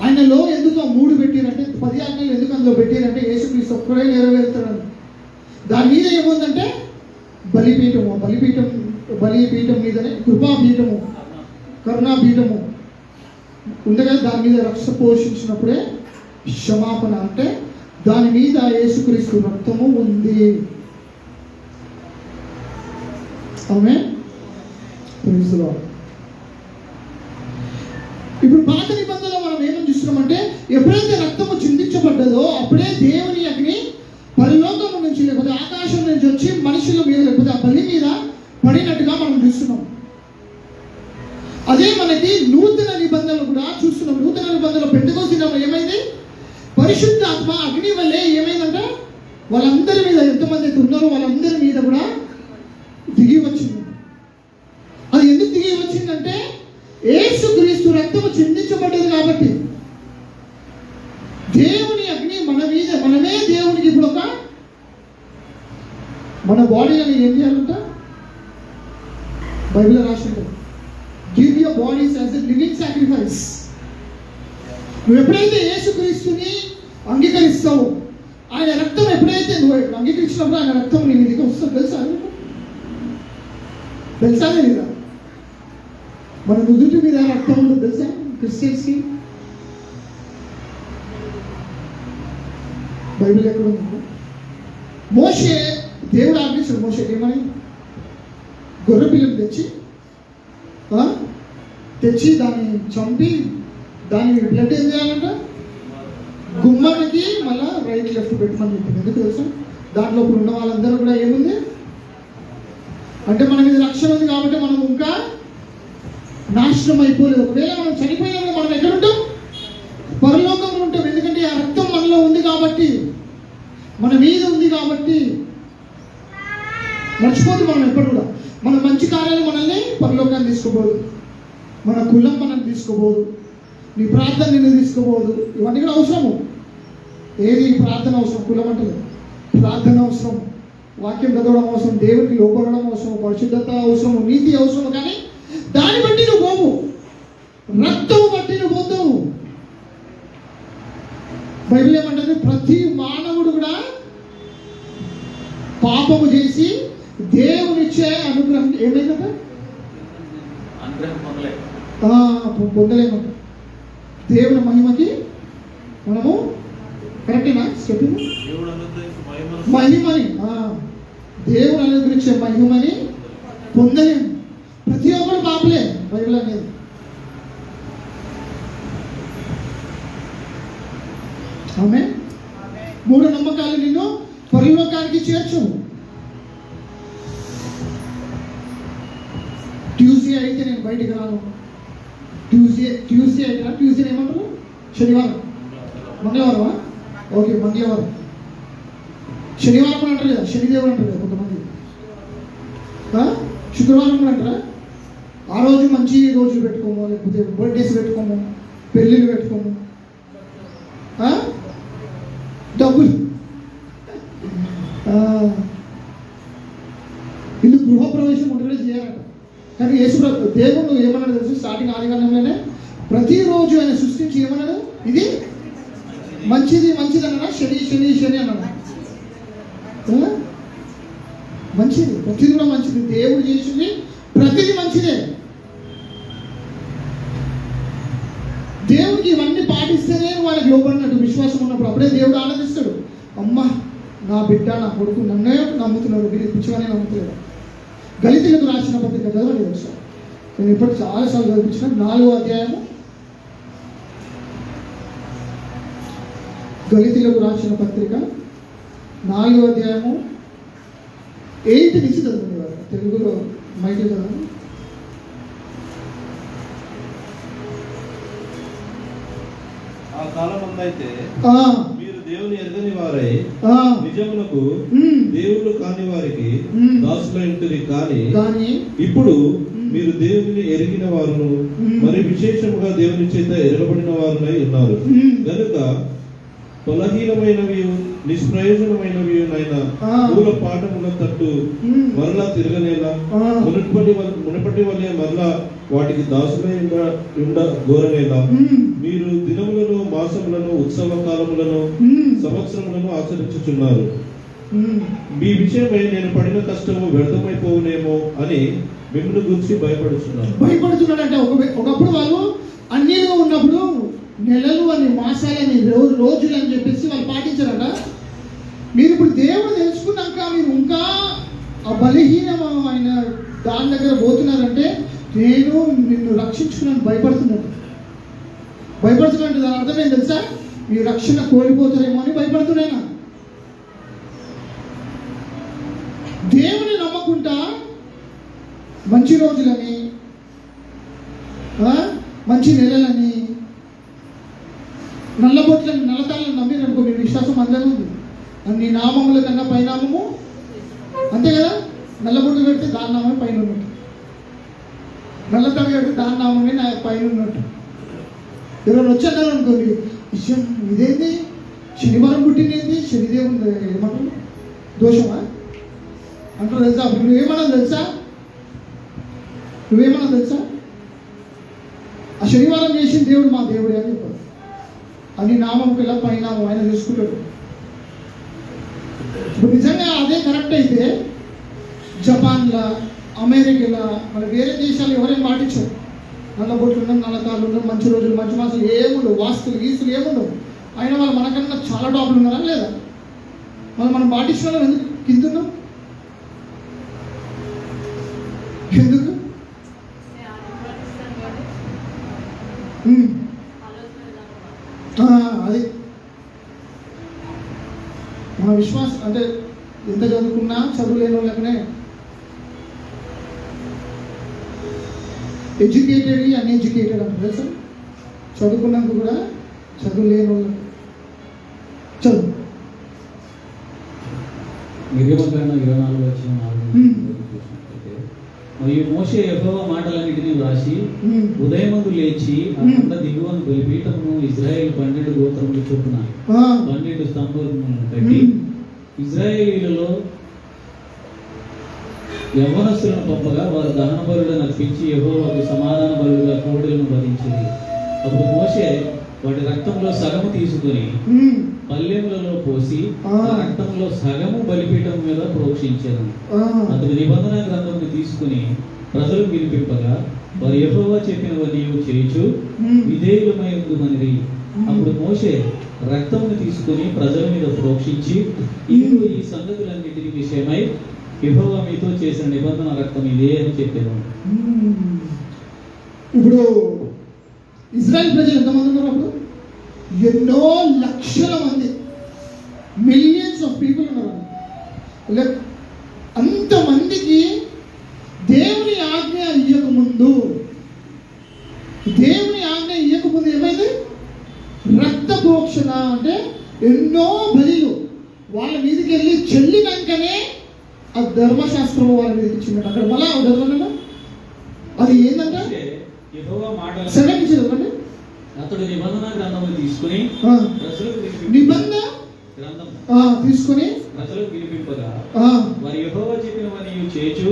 Speaker 1: ఆయనలో ఎందుకు 3 పెట్టారంటే 10 ఆజ్ఞలు ఎందుకు అందులో పెట్టారంటే యేసుక్రీస్తు ఒక్కడే నెరవేరుతాడు. దాని మీద ఏముందంటే బలిపీఠం మీదనే కృపాపీఠము, కరుణాపీఠము ఉంది కదా, దాని మీద రక్ష పోషించినప్పుడే క్షమాపణ. అంటే దాని మీద యేసుక్రీస్తు రక్తము ఉంది. ఆమె ఇప్పుడు పాత నిబంధనలో మనం ఏమని చూస్తున్నామంటే ఎప్పుడైతే రక్తము చిందించబడ్డదో అప్పుడే దేవుని అగ్ని పరలోకం నుంచి లేకపోతే ఆకాశం నుంచి వచ్చి మనుషుల మీద లేకపోతే ఆ బలి మీద పడినట్టుగా మనం చూస్తున్నాం. అదే మనకి నూతన నిబంధనలు కూడా చూస్తున్నాం. నూతన నిబంధనలు పెంటెకోస్తు దినంలో ఏమైంది? పరిశుద్ధాత్మ అగ్ని వల్లే ఏమైందంటే వాళ్ళందరి మీద, ఎంతమంది అయితే ఉన్నారో వాళ్ళందరి మీద కూడా దిగి వచ్చింది. అది ఎందుకు దిగి వచ్చిందంటే యేసుక్రీస్తు రక్తము చిందించబడ్డది కాబట్టి. దేవుని అగ్ని మన మీద, మనమే దేవునికి ఇప్పుడు మన బాడీ అని ఏం చేయాలంట? బైబిల్లో రాసి ఉంటుంది, give your bodies as a living sacrifice. నువ్వు ఎప్పుడైతే యేసుక్రీస్తుని అంగీకరిస్తావో, ఆయన రక్తం ఎప్పుడైతే నువ్వు అంగీకరించినప్పుడు ఆయన రక్తం నీ మీదకి వస్తుంది. తెలుసా లేదా? మన నుదుటి మీద రక్తం ఉండదు తెలుసా క్రిస్టియన్స్కి? బైబిల్ ఎక్కడ ఉంది? మోషే దేవుడు ఆజ్ఞించాడు మోషే ఏమని? గొర్రె పిల్లని తెచ్చి దాన్ని చంపి దాని బ్లడ్ ఏం చేయాలంట? గుమ్మానికి మళ్ళా రైట్ లెఫ్ట్ పెట్టమని చెప్పింది. ఎందుకు తెలుసా? దాంట్లో ఉన్న వాళ్ళందరూ కూడా ఏముంది అంటే మన మీద రక్షణ ఉంది కాబట్టి మనం ఇంకా నాశనం అయిపోలేదు. ఒకవేళ మనం చనిపోయినా మనం ఎక్కడ ఉంటాం? పరలోకంలో ఉంటాం. ఎందుకంటే ఆ రక్తం మనలో ఉంది కాబట్టి, మన మీద ఉంది కాబట్టి. మర్చిపోదు మనం ఎప్పుడు కూడా. మన మంచి కార్యాలు మనల్ని పరలోకాన్ని తీసుకోబోదు, మన కులం మనల్ని తీసుకోబోదు, నీ ప్రార్థన నిన్ను తీసుకోబోదు. ఇవన్నీ కూడా అవసరము. ఏది ప్రార్థన అవసరం, కులం అంటలేదు. ప్రార్థన అవసరం, వాక్యం చదవడం అవసరం, దేవుడికి లోపడడం అవసరం, పరిశుద్ధత అవసరం, నీతి అవసరం. కానీ దాన్ని బట్టి నువ్వు పోవు, రక్తము బట్టి నువ్వు పోతావు. బైబిల్ ఏమంటుంది? ప్రతి మానవుడు కూడా పాపము చేసి దేవునిచ్చే అనుగ్రహం ఏమైందంట?
Speaker 2: అనుగ్రహం పొందలేక.
Speaker 1: పొందలేము. దేవుని మహిమకి మనము కరెక్టేనా చెప్పింది?
Speaker 3: దేవుడు అనుగ్రహించే
Speaker 1: మహిమని దేవుడు అనుగ్రహించే మహిమని పొందలేము. ప్రతి ఒక్కరు పాపలే బైబిల్ అనేది. ఆమె మూఢ నమ్మకాలు నిన్ను పరలోకానికి చేర్చవు. ట్యూస్డే అయితే నేను బయటికి రాను. ట్యూస్డే అయితే ట్యూస్డే ఏమంటారు? శనివారం, మంగళవారమా? ఓకే, మంగళవారం. శనివారం కూడా అంటారు కదా, శనిదేవుడు అంటారు కదా కొంతమంది. శుక్రవారం కూడా అంటారా? ఆ రోజు మంచి రోజులు పెట్టుకోము, లేకపోతే బర్త్డేస్ పెట్టుకోము, పెళ్ళిళ్ళు పెట్టుకోము, డబ్బులు ఇల్లు గృహప్రవేశం ఉండగా చేయాలట. కానీ యేసు దేవుడు ఏమన్నాడు తెలుసు? స్టార్టింగ్ ఆదికాండంలోనే ప్రతిరోజు ఆయన సృష్టించి ఏమన్నాడు? ఇది మంచిది మంచిది అన్నాడా? శని అన్నాడు. మంచిది, ప్రతిది కూడా మంచిది. దేవుడు చేసింది ప్రతిది మంచిదే. దేవుడికి ఇవన్నీ పాటిస్తేనే వాళ్ళకి లోపడినట్టు విశ్వాసం ఉన్నప్పుడు అప్పుడే దేవుడు ఆనందిస్తాడు. అమ్మ, నా బిడ్డ, నా కొడుకు నన్నే నమ్ముతున్నాడు, వీరి పిచ్చిగానే నమ్ముతున్నాడు. గళితీయులకు రాసిన పత్రిక చదవండి ఒకసారి. నేను ఇప్పుడు చాలాసార్లు చదివించిన 4వ అధ్యాయము. గళితీయులకు రాసిన పత్రిక 4వ అధ్యాయము 8 నుంచి చదువుతుంది వారు. తెలుగులో మైకి చదవండి.
Speaker 3: ఆ కాలమందైతే మీరు దేవుని ఎరగని వారై నిజమునకు దేవుళ్ళు కాని వారికి దాసులై ఉంటుంది. కానీ ఇప్పుడు మీరు దేవుని ఎరిగిన వారును మరి విశేషముగా దేవుని చేత ఎరగబడిన వారునై ఉన్నారు. కనుక బలహీనమైనవి నిష్ప్రయోజనమైనవి అయిన మూల పాఠముల తట్టు మరలా తిరగనేలా మునపటి వల్లే మరలా వాటికి దాసులై గోరనేలా మీరు దినములను, మాసములను, ఉత్సవ కాలములను, సంవత్సరములను ఆచరించుచున్నారు. మీ విషయమై నేను పడిన కష్టము వ్యర్థమైపోవునేమో అని మిమ్మల్ని గురించి భయపడుతున్నాడంటే. ఒకప్పుడు వాళ్ళు అన్నిలో ఉన్నప్పుడు నెలలు అని, మాసాలని, రోజులు అని చెప్పేసి వాళ్ళు పాటించారట. మీరు ఇప్పుడు దేవుడు తెలుసుకున్నాక మీరు ఇంకా ఆ బలహీనమైన దాని దగ్గర పోతున్నారంటే నేను నిన్ను రక్షించుకున్నాను భయపడుతున్నాను. దాని అర్థం ఏం తెలుసా? మీ రక్షణ కోల్పోతారేమో అని భయపడుతున్నాను. దేవుని నమ్మకుంటా మంచి రోజులని, మంచి నెలలని, నల్లబొట్లని, నల్లతాళ్ళని నమ్మిరు అనుకో, మీ విశ్వాసం అందరూ ఉంది. అన్ని నామముల కన్నా పైనామము, అంతే కదా? నల్లబొట్టు పెడితే దాని నామమే పైన ఉన్నట్టు, నల్లతాడు పెడితే దాని నామమే పైన ఉన్నట్టు. ఎవరైనా వచ్చారు అనుకోండి, విషయం ఇదేంటి, శనివారం పుట్టిందేంటి, శనిదేవుడు ఏమంటారు, దోషమా అంటారు తెలుసా? నువ్వేమన్నా తెలుసా? ఆ శనివారం చేసిన దేవుడు మా దేవుడే అని చెప్పారు. అన్ని నామం పిల్ల పైనామం ఆయన చూసుకుంటాడు. ఇప్పుడు నిజంగా అదే కరెక్ట్ అయితే జపాన్లో, అమెరికాలో, మన వేరే దేశాలు ఎవరైనా పాటించారు. నల్లబొట్లు ఉండవు, నల్లతాళ్ళు ఉండవు, మంచి రోజులు, మంచి మాసాలు ఏముండవు, వాస్తులు గీస్తులు ఏముండవు. అయినా వాళ్ళు మనకన్నా చాలా టాపులు ఉన్నారా లేదా? మనం పాటించిన వాళ్ళు ఎందుకు కిందున్నాం? ఎందుకు? అది మన విశ్వాసం. అంటే ఎంత చదువుకున్నా చదువు లేని వాళ్ళకనే, ఎడ్యుకేటెడ్ అన్ఎడ్యుకేటెడ్ అంటారు తెలుసా? చదువుకున్నాక కూడా చదువు లేని వాళ్ళకి చదువు.
Speaker 2: నిర్గమకాండం 24:4 మరియు మోషే యెహోవా మాటలన్నిటినీ వ్రాసి ఉదయమందు లేచి ఆ కొండ దిగువను బలిపీఠమును ఇశ్రాయేలు 12 గోత్రముల చొప్పున 12 స్తంభములను కట్టి ఇశ్రాయేలీయులలో యవ్వనస్తులను పంపగా వారు దహన బలులను అర్పించి యెహోవాకు సమాధాన బలులుగా కోడెలను వధించింది. అప్పుడు మోషే వాటి రక్తంలో సగము తీసుకుని పల్లెములలో పోసి ఆ రక్తంలో సగము బలిపీఠం మీద ప్రోక్షించాను. అతడు నిబంధన గ్రంథమును తీసుకుని ప్రజలు పిలిపింపగా వారు యెహోవా చెప్పినవన్నీ చేయుచు విధేయులమై ఉండుమనిరి. అప్పుడు మోషే రక్తమును తీసుకుని ప్రజల మీద ప్రోక్షించి, ఇదిగో ఈ సంగతులన్నిటిని విషయమై యెహోవా మీతో చేసిన నిబంధన రక్తం ఇదే అని చెప్పాను.
Speaker 3: ఇప్పుడు ఇజ్రాయెల్ ప్రజలు ఎంతమంది ఉన్నారు? అప్పుడు ఎన్నో లక్షల మంది, మిలియన్స్ ఆఫ్ పీపుల్ ఉన్నారు. అంతమందికి దేవుని ఆజ్ఞ ఇయ్యకముందు ఏమైంది? రక్త ప్రోక్షణ అంటే ఎన్నో బలిలు వాళ్ళ మీదకి వెళ్ళి చెల్లినాకనే ఆ ధర్మశాస్త్రం వాళ్ళ మీదకి ఇచ్చింది. అక్కడ మళ్ళా ధర్మం అది ఏంటంటే
Speaker 2: యెహోవా మాటలు
Speaker 3: సెలవించదు.
Speaker 2: అతడు నిబంధన గ్రంథమును తీసుకుని
Speaker 3: నిబంధన
Speaker 2: గ్రంథం
Speaker 3: తీసుకుని
Speaker 2: ప్రజలకు వినిపింపగా వారు యెహోవా చెప్పినవన్నీ చేయుచు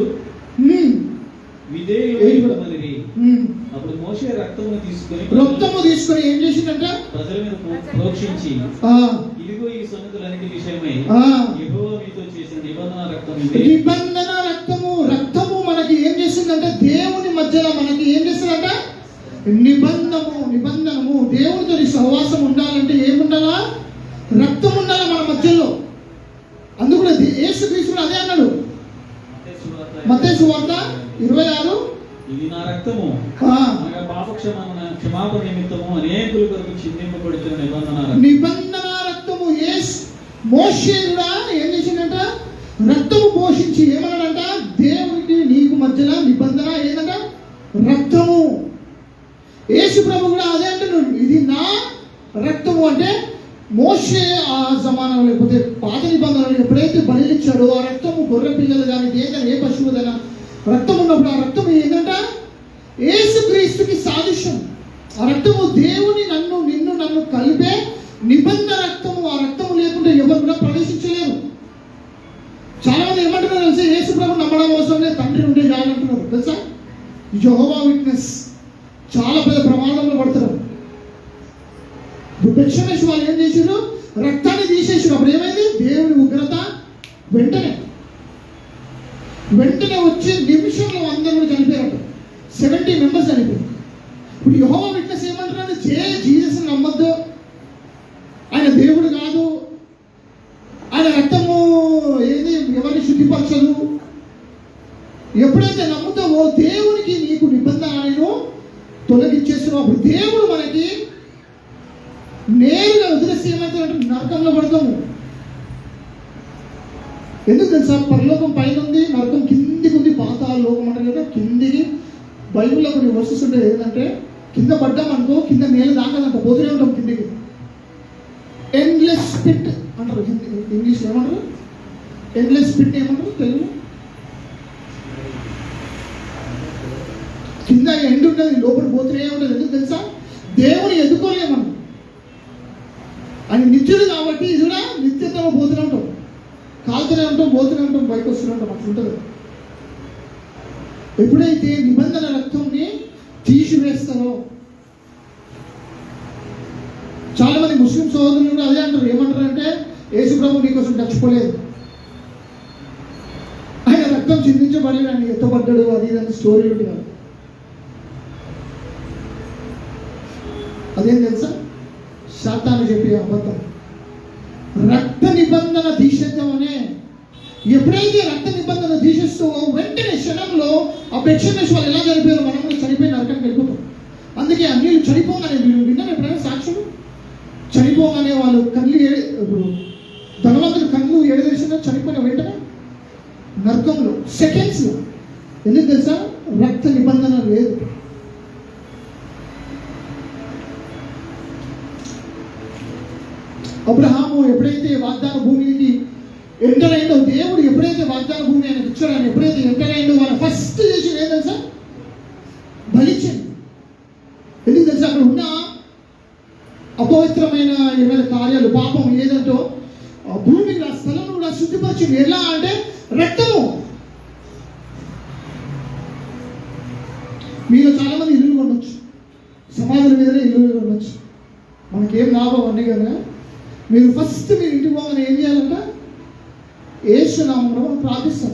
Speaker 2: విధేయులమనిరి. అప్పుడు మోషే రక్తమును తీసుకుని
Speaker 3: ఏం చేసిందంట?
Speaker 2: ప్రజల మీద ప్రోక్షించి, ఇదిగో ఈ సంగతులన్నిటి విషయమై యెహోవా మీతో చేసిన నిబంధన రక్తం ఇదే.
Speaker 3: నిబంధన రక్తము మనకి ఏం చేస్తుందంటే దేవుని మధ్యలో మనకి ఏం చేస్తుందంట? నిబంధనము. దేవునితో సహవాసం ఉండాలంటే ఏముండాలా? రక్తం ఉండాలి మన మధ్యలో. అందుకు యేసుక్రీస్తు అదే అన్నాడు మత్తయి సువార్త 26,
Speaker 2: ఇది నా రక్తము, పాప క్షమాపణ నిమిత్తము అనేకుల కొరకు చిందింపబడుతున్న నిబంధన
Speaker 3: రక్తము. మోషే కూడా ఏం చేసిందంట? రక్తము పోషించి ఏమన్నాడంట? దేవునికి నీకు మధ్యలో నిబంధన ఏంటంట? రక్తము. యేసు ప్రభు కూడా అదే అంటున్నాడు, ఇది నా రక్తము. అంటే మోషే ఆ జమానంలో లేకపోతే పాత నిబంధనలు ఎప్పుడైతే బలిలు ఇచ్చాడో ఆ రక్తము, గొర్రె పిల్లలు కానీ ఏ పశువుదైనా రక్తం ఉన్నప్పుడు ఆ రక్తం ఏంటంట? యేసుక్రీస్తుకి సాదృశ్యం. ఆ రక్తము దేవుని నిన్ను కలిపే నిబంధన రక్తము. ఆ రక్తము లేకుంటే ఎవరు కూడా ప్రవేశించలేరు. చాలా మంది ఏమంటున్నారు తెలుసా? యేసు ప్రభు నమ్మడం అవసరం లేదు, తండ్రి ఉంటే చాలంటున్నారు తెలుసా? యెహోవా విట్నెస్ చాలా పెద్ద ప్రమాదంలో పడతారు. బెత్షెమెషు వాళ్ళు ఏం చేశారు? రక్తాన్ని తీసేసారు. అప్పుడు ఏమైంది? దేవుని ఉగ్రత వెంటనే వచ్చి నిమిషంలో అందరూ చనిపోయారు. 70 మెంబర్స్ చనిపోయారు. ఇప్పుడు యెహోవా విట్నెస్ ఏమంటారు? జీసస్ నమ్మద్దు, ఆయన దేవుడు కాదు, ఆయన రక్తము ఏది ఎవరిని శుద్ధిపరచదు. ఎప్పుడైతే నమ్ముతావో దేవునికి నీకు నిబంధనలను తొలగించేస్తున్నావు. అప్పుడు దేవుడు మనకి నేరుగా వదిలేసి ఏమవుతుందంటే నరకంలో పడతాము. ఎందుకు తెలుసా? పరలోకం పైన ఉంది, నరకం కిందికి ఉంది. పాతాళ లోకం అంటారు కదా, కిందికి. బైబిల్లో కొన్ని వర్సెస్ ఉంటాయి ఏంటంటే కింద పడ్డామనుకో కింద నేల దాకాదంట, పోతూనే ఉంటాం కిందికి. ఎండ్లెస్ పిట్ అంటారు ఇంగ్లీష్లో. ఏమంటారు? ఎండ్లెస్ పిట్ ఏమంటారు తెలుగు? కింద ఎండ్ ఉంటుంది, లోపల పోతూనే ఉంటుంది. ఎందుకు తెలుసా? దేవుని ఎదుర్కోలేమన్నా. ఆయన నిత్యుడు కాబట్టి ఇది కూడా నిత్యత్వం పోతూనే ఉంటాం, కాలుతూనే ఉంటాం, పోతూనే ఉంటాం, బయటకు వస్తూనే ఉంటాం. అట్లా ఉంటుంది. ఎప్పుడైతే నిబంధన రక్తంని తీసివేస్తారో, చాలా మంది ముస్లిం సోదరులు కూడా అదే అంటారు. ఏమంటారు అంటే యేసు ప్రభు నీకోసం చచ్చిపోలేదు, ఆయన రక్తం చిందించబడలేదు, ఆయన ఎత్తబడ్డాడు, అది ఇదని స్టోరీ ఉంటుంది. అదేం తెలుసా? శాతాన్ని చెప్పి అబద్ధం. రక్త నిబంధన తీసేద్దామనే ఎప్పుడైతే రక్త నిబంధన తీసేస్తావో వెంటనే క్షణంలో ఆ బెత్షెమెషు వాళ్ళు ఎలా చనిపోయారు, మనం కూడా చనిపోయి నరకానికి వెళ్ళిపోతాం. అందుకే ఆ నీళ్ళు చనిపోగానే విన్నాను ఎప్పుడైనా సాక్షులు చనిపోగానే వాళ్ళు కళ్ళు ఇప్పుడు ధనవంతులు కళ్ళు ఏడదేశంలో చనిపోయిన వెంటనే నరకంలో సెకండ్స్లో. ఎందుకు తెలుసా? రక్త నిబంధన లేదు. అబ్రహాము ఎప్పుడైతే వాగ్దాన భూమికి ఎంటర్ అయిందో, దేవుడు ఎప్పుడైతే వాగ్దాన భూమి ఆయన ఇచ్చాడు, ఆయన ఎప్పుడైతే ఎంటర్ అయిందో ఆయన ఫస్ట్ చేసి ఏం తెలుసా? బలిచ్చింది. ఎందుకు తెలుసా? అక్కడ ఉన్న అపవిత్రమైన ఏమైనా కార్యాలు, పాపం ఏదంటో ఆ భూమిని, ఆ స్థలం కూడా శుద్ధిపరిచింది. ఎలా అంటే రక్తము. మీరు చాలా మంది ఇల్లు కొనవచ్చు, సమాధుల మీదనే ఇల్లు కొనవచ్చు, మనకేం లాభం అన్నీ కదా. మీరు ఫస్ట్ మీరు ఇంటికి పోగానే ఏం చేయాలంట? యేసు నామములో మనం ప్రార్థిస్తాం.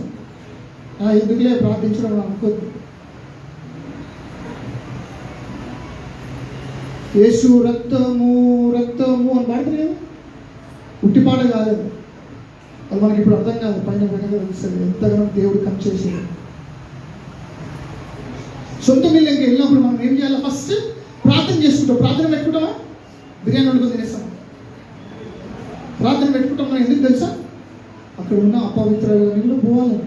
Speaker 3: ఎందుకులే ప్రార్థించడం అనుకోద్దు.
Speaker 1: యేసు రక్తము రక్తము అని పాడుతుంది కదా, ఉట్టిపాట కాదు అది. మనకి ఇప్పుడు అర్థం కాదు, పైన తెలుస్తుంది ఎంతగానో దేవుడు కట్ చేసేది. సొంత ఇళ్ళకి వెళ్ళినప్పుడు మనం ఏం చేయాలి? ఫస్ట్ ప్రార్థన చేసుకుంటాం. ప్రార్థన పెట్టుకుంటామా? బిర్యానీ వండుకొని తినేస్తాం. ప్రార్థన పెట్టుకుంటాం మనం ఎందుకు తెలుసా? అక్కడ ఉన్న అపవిత్రాలన్నీ కూడా పోవాలి.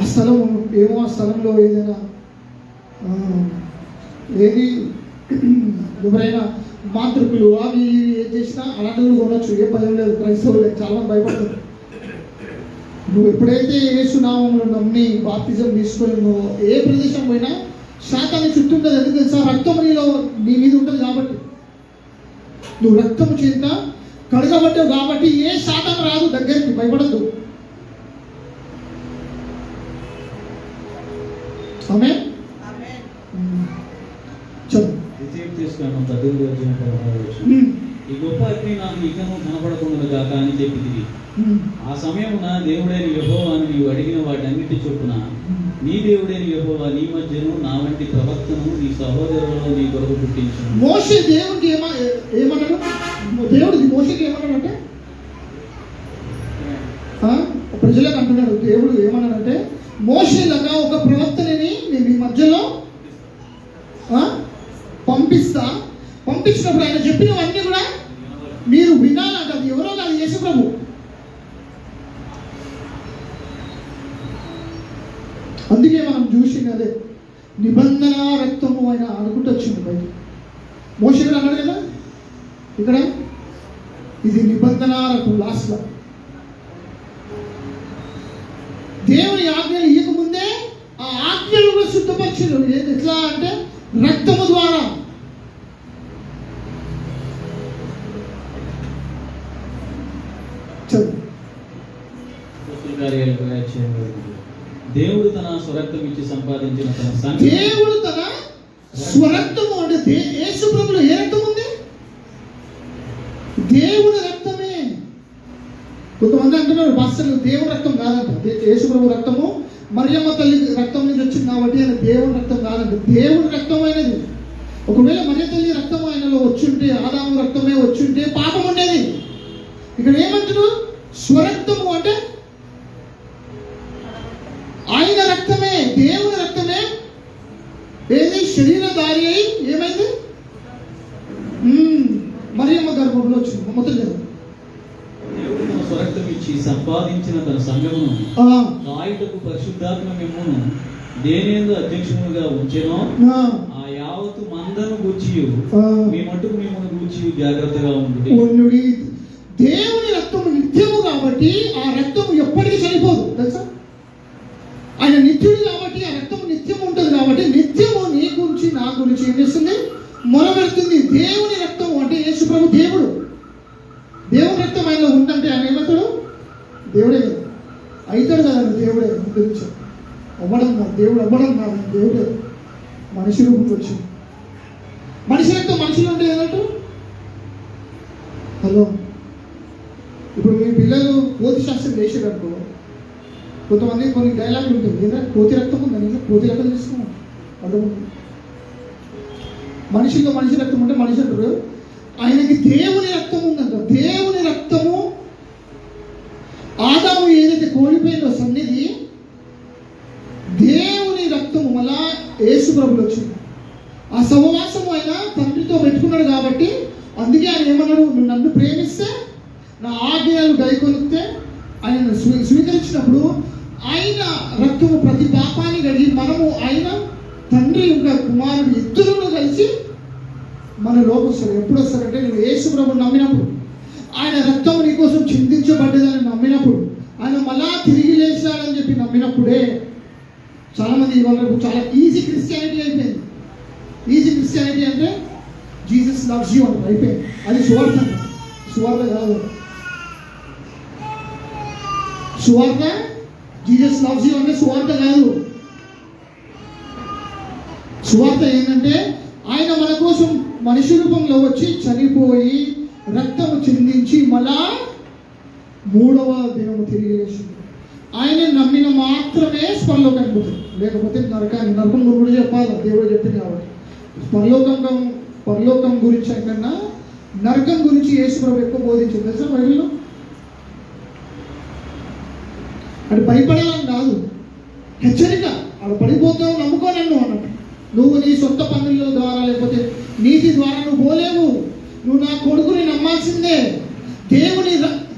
Speaker 1: ఆ స్థలం ఏమో, ఆ స్థలంలో ఏదైనా ఏది ఎవరైనా మాంత్రికులు అవి ఏం చేసినా అలాంటివి కొనొచ్చు, ఏ భయం లేదు. క్రైస్తవులు చాలా మంది భయపడతారు. నువ్వు ఎప్పుడైతే యేసు నామములో నమ్మి బాప్తిజం తీసుకొని నువ్వు ఏ ప్రదేశం పోయినా శాతాన్ని చుట్టూ ఉంటుంది. ఎందుకు తెలుసా? రక్తం నీ మీద ఉంటుంది కాబట్టి. నువ్వు రక్తము చేత కడగబడ్డావు కాబట్టి ఏ శాతం రాదు దగ్గరికి, భయపడద్దు. ఆమె
Speaker 2: ఈ గొప్ప అగ్ని నాకు ఇకను కనపడకుండా కాక అని చెప్పి ఆ సమయమున దేవుడైన యెహోవాను నీవు అడిగిన వాటన్నిటి చొప్పున నీ దేవుడైన యెహోవా నీ మధ్యను నా వంటి ప్రవక్తను నీ సహోదరులలో నీ కొరకు పుట్టించును.
Speaker 1: మోషే దేవుడికి ఏమన్నాడు? దేవుడు మోషేకి ఏమన్నాడంటే, ప్రజలకు అంటున్నాడు దేవుడు ఏమన్నాడంటే, మోషేలాగా ఒక ప్రవక్తని నేను మీ మధ్యలో పంపించినప్పుడు ఆయన చెప్పినవన్నీ కూడా మీరు వినాలంట. అది ఎవరో కాదు, యేసు ప్రభు. అందుకే మనం చూసింది అదే నిబంధన రక్తము ఆయన అనుకుంటూ వచ్చింది బయట. మోషే కూడా అన్నాడు కదా ఇక్కడ, ఇది నిబంధన రక్తం. లాస్ట్లో దేవుని ఆజ్ఞలు ఇవ్వకముందే ఆ ఆజ్ఞలు కూడా శుద్ధపరిచారు. ఎట్లా అంటే రక్తము ద్వారా.
Speaker 2: దేవుడు తన స్వరక్తం ఇచ్చి సంపాదించిన
Speaker 1: దేవుడు తన స్వరక్తము అంటే యేసు ప్రభులో ఏ రక్తం ఉంది? దేవుడి రక్తమే. కొంతమంది అంటున్నారు పాస్టర్లు దేవుడి రక్తం కాదంట. యేసు ప్రభు రక్తము మరియమ్మ తల్లి రక్తం నుంచి వచ్చింది కాబట్టి ఆయన దేవుడి రక్తం కాదంట. దేవుడి రక్తమైనది. ఒకవేళ మరియ తల్లి రక్తం ఆయనలో వచ్చుంటే, ఆదాము రక్తమే వచ్చుంటే పాపం ఉండేది. ఇక్కడ ఏమంటున్నారు? స్వరక్తము అంటే ఆయన రక్తమే, దేవుని రక్తమే. ఏది? శరీరధారి అయి ఏమైంది? మరియమ్మ గర్భంలో వచ్చింది. మొత్తం లేదు.
Speaker 2: దేవుడు తన స్వరక్తం ఇచ్చి సంపాదించిన తన సంఘమును కాయుటకు పరిశుద్ధాత్మ మిమ్మును దేనేందు అధ్యక్షునిగా ఉంచెనో ఆ యావత్తు మందను గూర్చి మీ మట్టుకు మిమ్మల్ని గూర్చి జాగ్రత్తగా ఉండు.
Speaker 1: దేవుని రక్తము నిత్యము కాబట్టి ఆ రక్తము ఎప్పటికీ చనిపోదు తెలుసా? ఆయన నిత్యుడు కాబట్టి ఆ రక్తము నిత్యం ఉంటుంది కాబట్టి నిత్యము నీ గురించి నా గురించి ఏం చేస్తుంది? మొరబెడుతుంది. దేవుని రక్తము అంటే యేసు ప్రభు దేవుడు. దేవుని రక్తం ఆయన ఉందంటే ఆయన ఏమవుతాడు? దేవుడే కదా అవుతాడు కదా. దేవుడే గురించి అవ్వడం కాదు, దేవుడు అవ్వడం కాదు, దేవుడే మనిషి రూపంలో వచ్చింది. మనిషి రక్తం మనుషులు ఉంటే ఏదంటూ. హలో, ఇప్పుడు మీ పిల్లలు కోతి శాస్త్రం చేసేటప్పుడు కొంతమంది కొన్ని డైలాగులు ఉంటుంది. ఏదైనా కోతి రక్తం ఉందని కోతి రక్తం తీసుకున్నాం అర్థం. మనిషిలో మనిషి రక్తం ఉంటే మనిషి అంటారు. ఆయనకి దేవుని రక్తం ఉందంట. దేవుని రక్తము ఆదాము ఏదైతే కోల్పోయిందో సన్నిధి, దేవుని రక్తము మళ్ళా యేసు ప్రభులు వచ్చింది. ఆ సహవాసము ఆయన తండ్రితో పెట్టుకున్నాడు కాబట్టి అందుకే ఆయన ఏమన్నాడు? నువ్వు నన్ను ప్రేమిస్తే నా ఆజ్ఞలు గైకొలిస్తే ఆయన స్వీకరించినప్పుడు ఆయన రక్తము ప్రతి పాపాన్ని కడిగి మనము ఆయన తండ్రి ఇంకా కుమారుడు ఇద్దరు కలిసి మన లోకి వస్తారు. ఎప్పుడు వస్తారంటే నువ్వు యేసు ప్రభుని నమ్మినప్పుడు, ఆయన రక్తము నీ కోసం చిందించబడ్డదని నమ్మినప్పుడు, ఆయన మళ్ళా తిరిగి లేచాడని చెప్పి నమ్మినప్పుడే. చాలామంది వాళ్ళకు చాలా ఈజీ క్రిస్టియానిటీ అయిపోయింది. ఈజీ క్రిస్టియానిటీ అంటే జీసస్ లవ్స్ యూ అని అయిపోయింది. అది సువార్త. సువార్త కాదు. సువార్త జీసస్ లవ్స్ యూ అంటే సువార్త కాదు. సువార్త ఏంటంటే ఆయన మన కోసం మనిషి రూపంలో వచ్చి చనిపోయి రక్తము చిందించి మళ్ళా 3వ దినము తిరిగి లేచింది. ఆయన నమ్మిన మాత్రమే స్పర్లో కనిపోతుంది.
Speaker 3: లేకపోతే నరకం కూడా చెప్పాలి, దేవుడు చెప్పింది కాబట్టి. పరలోకం గురించి కన్నా నరకం గురించి యేసు ప్రభు ఎక్కువ బోధించింది తెలుసా బైబిల్లో. అది భయపడాలని కాదు, హెచ్చరిక. ఆడ పడిపోతావు, నమ్ముకో నన్ను అన్నట్టు. నువ్వు నీ సొంత పనుల ద్వారా లేకపోతే నీతి ద్వారా నువ్వు పోలేవు. నువ్వు నా కొడుకుని నమ్మాల్సిందే.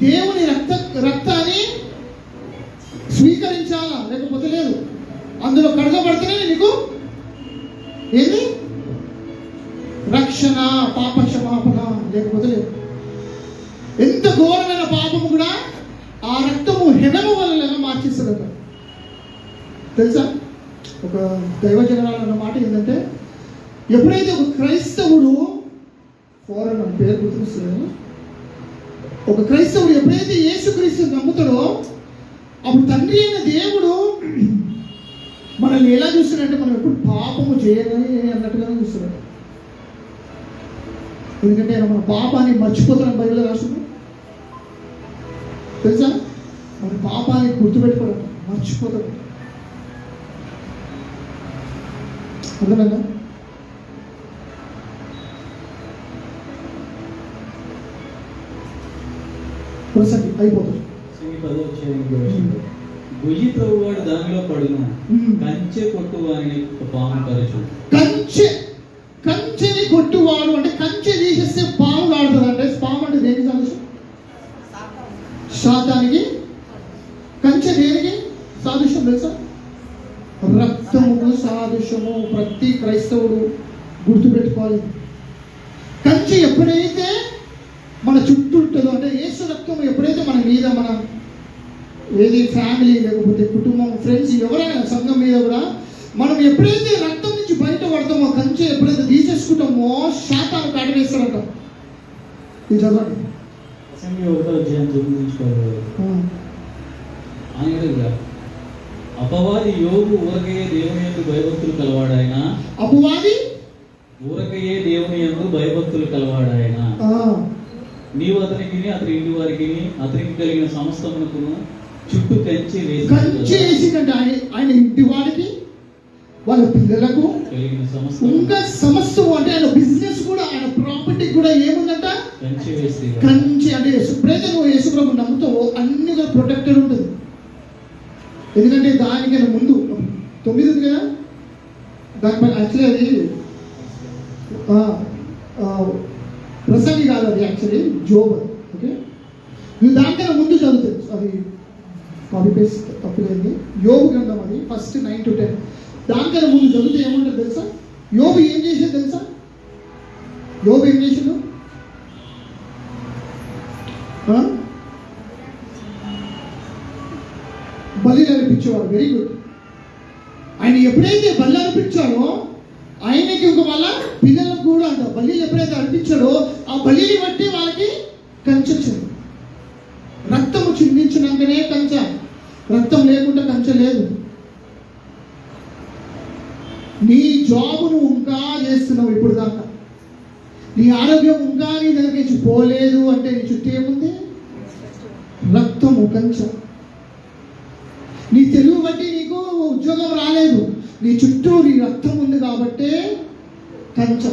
Speaker 3: దేవుని రక్తాన్ని స్వీకరించాలా, లేకపోతే లేదు. అందులో కడగబడితేనే నీకు ఏంది రక్షణ, పాప క్షమాపణ, లేకపోతే లేదు. ఎంత ఘోరమైన పాపము కూడా ఆ రక్తము హెడము వల్ల మార్చేస్తుందట తెలుసా. ఒక దైవజనాలు అన్న మాట ఏంటంటే, ఎప్పుడైతే ఒక క్రైస్తవుడు ఫారెన్ అని పేరు గుర్తుకొస్తుంది, ఒక క్రైస్తవుడు ఎప్పుడైతే యేసుక్రీస్తుని నమ్ముతాడో అప్పుడు తండ్రి అయిన దేవుడు మనల్ని ఎలా చూస్తున్నాడంటే, మనం ఎప్పుడు పాపము చేయగానే అన్నట్టుగానే చూస్తున్నాడు. ఎందుకంటే ఆయన మన పాపాన్ని మర్చిపోతాడని బైబిల్లో రాస్తుంది తెలుసా. మన పాపాన్ని గుర్తుపెట్టుకోవడం మర్చిపోతాడు. అర్థమైందా? ప్రసంగి అయిపోతుంది.
Speaker 2: గుయ్యి త్రవ్వువాడు దానిలో పడును, కంచె కొట్టువాని పాము కరచు.
Speaker 3: కంచెని కొట్టువాడు అంటే కంచె తీసేస్తే పాము కాడుతుంది అంటే, పాము అంటే దేనికి సాదృశ్యం? శాతానికి. కంచె దేనికి సాదృశ్యం తెలుసా? రక్తము సాదృశ్యము. ప్రతి క్రైస్తవుడు గుర్తుపెట్టుకోవాలి. కంచె ఎప్పుడైతే మన చుట్టూ ఉంటుందో అంటే యేసు రక్తం ఎప్పుడైతే మన మీద, మన ఏది ఫ్యామిలీ లేకపోతే కుటుంబం, ఫ్రెండ్స్, ఎవరైనా సంఘం మీద కూడా మనం ఎప్పుడైతే రక్తం నుంచి బయటపడతామో, కంచె ఎప్పుడైతే తీసేసుకుంటామో శాతాన్ని కాటవేస్తారంట. ఇది చదవండి.
Speaker 2: అపవాది యోగు ఊరకయే దేవుని యందు భయభక్తులు కలవాడాయన.
Speaker 3: అపవాది
Speaker 2: ఊరకయే దేవుని యందు భయభక్తులు కలవాడాయన. నీవు అతనికి, అతని ఇంటి వారికి, అతనికి కలిగిన సమస్తమునకును చుట్టూ కంచె
Speaker 3: వేసిందంటే ఆయన ఇంటి వారికి, వాళ్ళ పిల్లలకు
Speaker 2: కలిగిన
Speaker 3: ఇంకా సమస్తం అంటే ఆయన బిజినెస్ కూడా, ఆయన ప్రాపర్టీ కూడా ఏముందంట
Speaker 2: కంచె వేసి.
Speaker 3: కంచె అంటే ఎప్పుడైతే నువ్వు యేసు ప్రభు నమ్ముతావో అన్ని కూడా ప్రొటెక్టెడ్ ఉంటుంది. ఎందుకంటే దానికైనా ముందు 9 ఉంది కదా, దానిపైన యాక్చువల్లీ అది ప్రసంగి కాదు, అది యాక్చువల్లీ జోబ్. ఓకే, నువ్వు దానికైనా ముందు చదువుతావు, అది కాపీ పేస్ట్ తప్పులేదు. యోబు గ్రంథం అది ఫస్ట్ 9 to 10. దానికైనా ముందు చదివితే ఏమంటారు తెలుసా? యోబు ఏం చేసేది తెలుసా? యోబు ఏం చేసాడు? బలి అర్పించేవాడు. Very good. ఆయన ఎప్పుడైతే బలి అర్పించాడో ఆయనకి ఒక వాళ్ళ పిల్లలకు కూడా అంట బలిలు ఎప్పుడైతే అర్పించాడో ఆ బలిని బట్టి వాళ్ళకి కంచె వచ్చింది. రక్తము చిందించినాకనే కంచె, రక్తం లేకుండా కంచె లేదు. నీ జాబ్ నువ్వు ఇంకా చేస్తున్నావు ఇప్పుడు దాకా, నీ ఆరోగ్యం ఇంకా నీ దగ్గర నుంచి పోలేదు అంటే నీ చుట్టూ ఏముంది? రక్తము, కంచె. నీ తెలుగు బట్టి నీకు ఉద్యోగం రాలేదు, నీ చుట్టూ నీ రక్తం ఉంది కాబట్టే కంచె.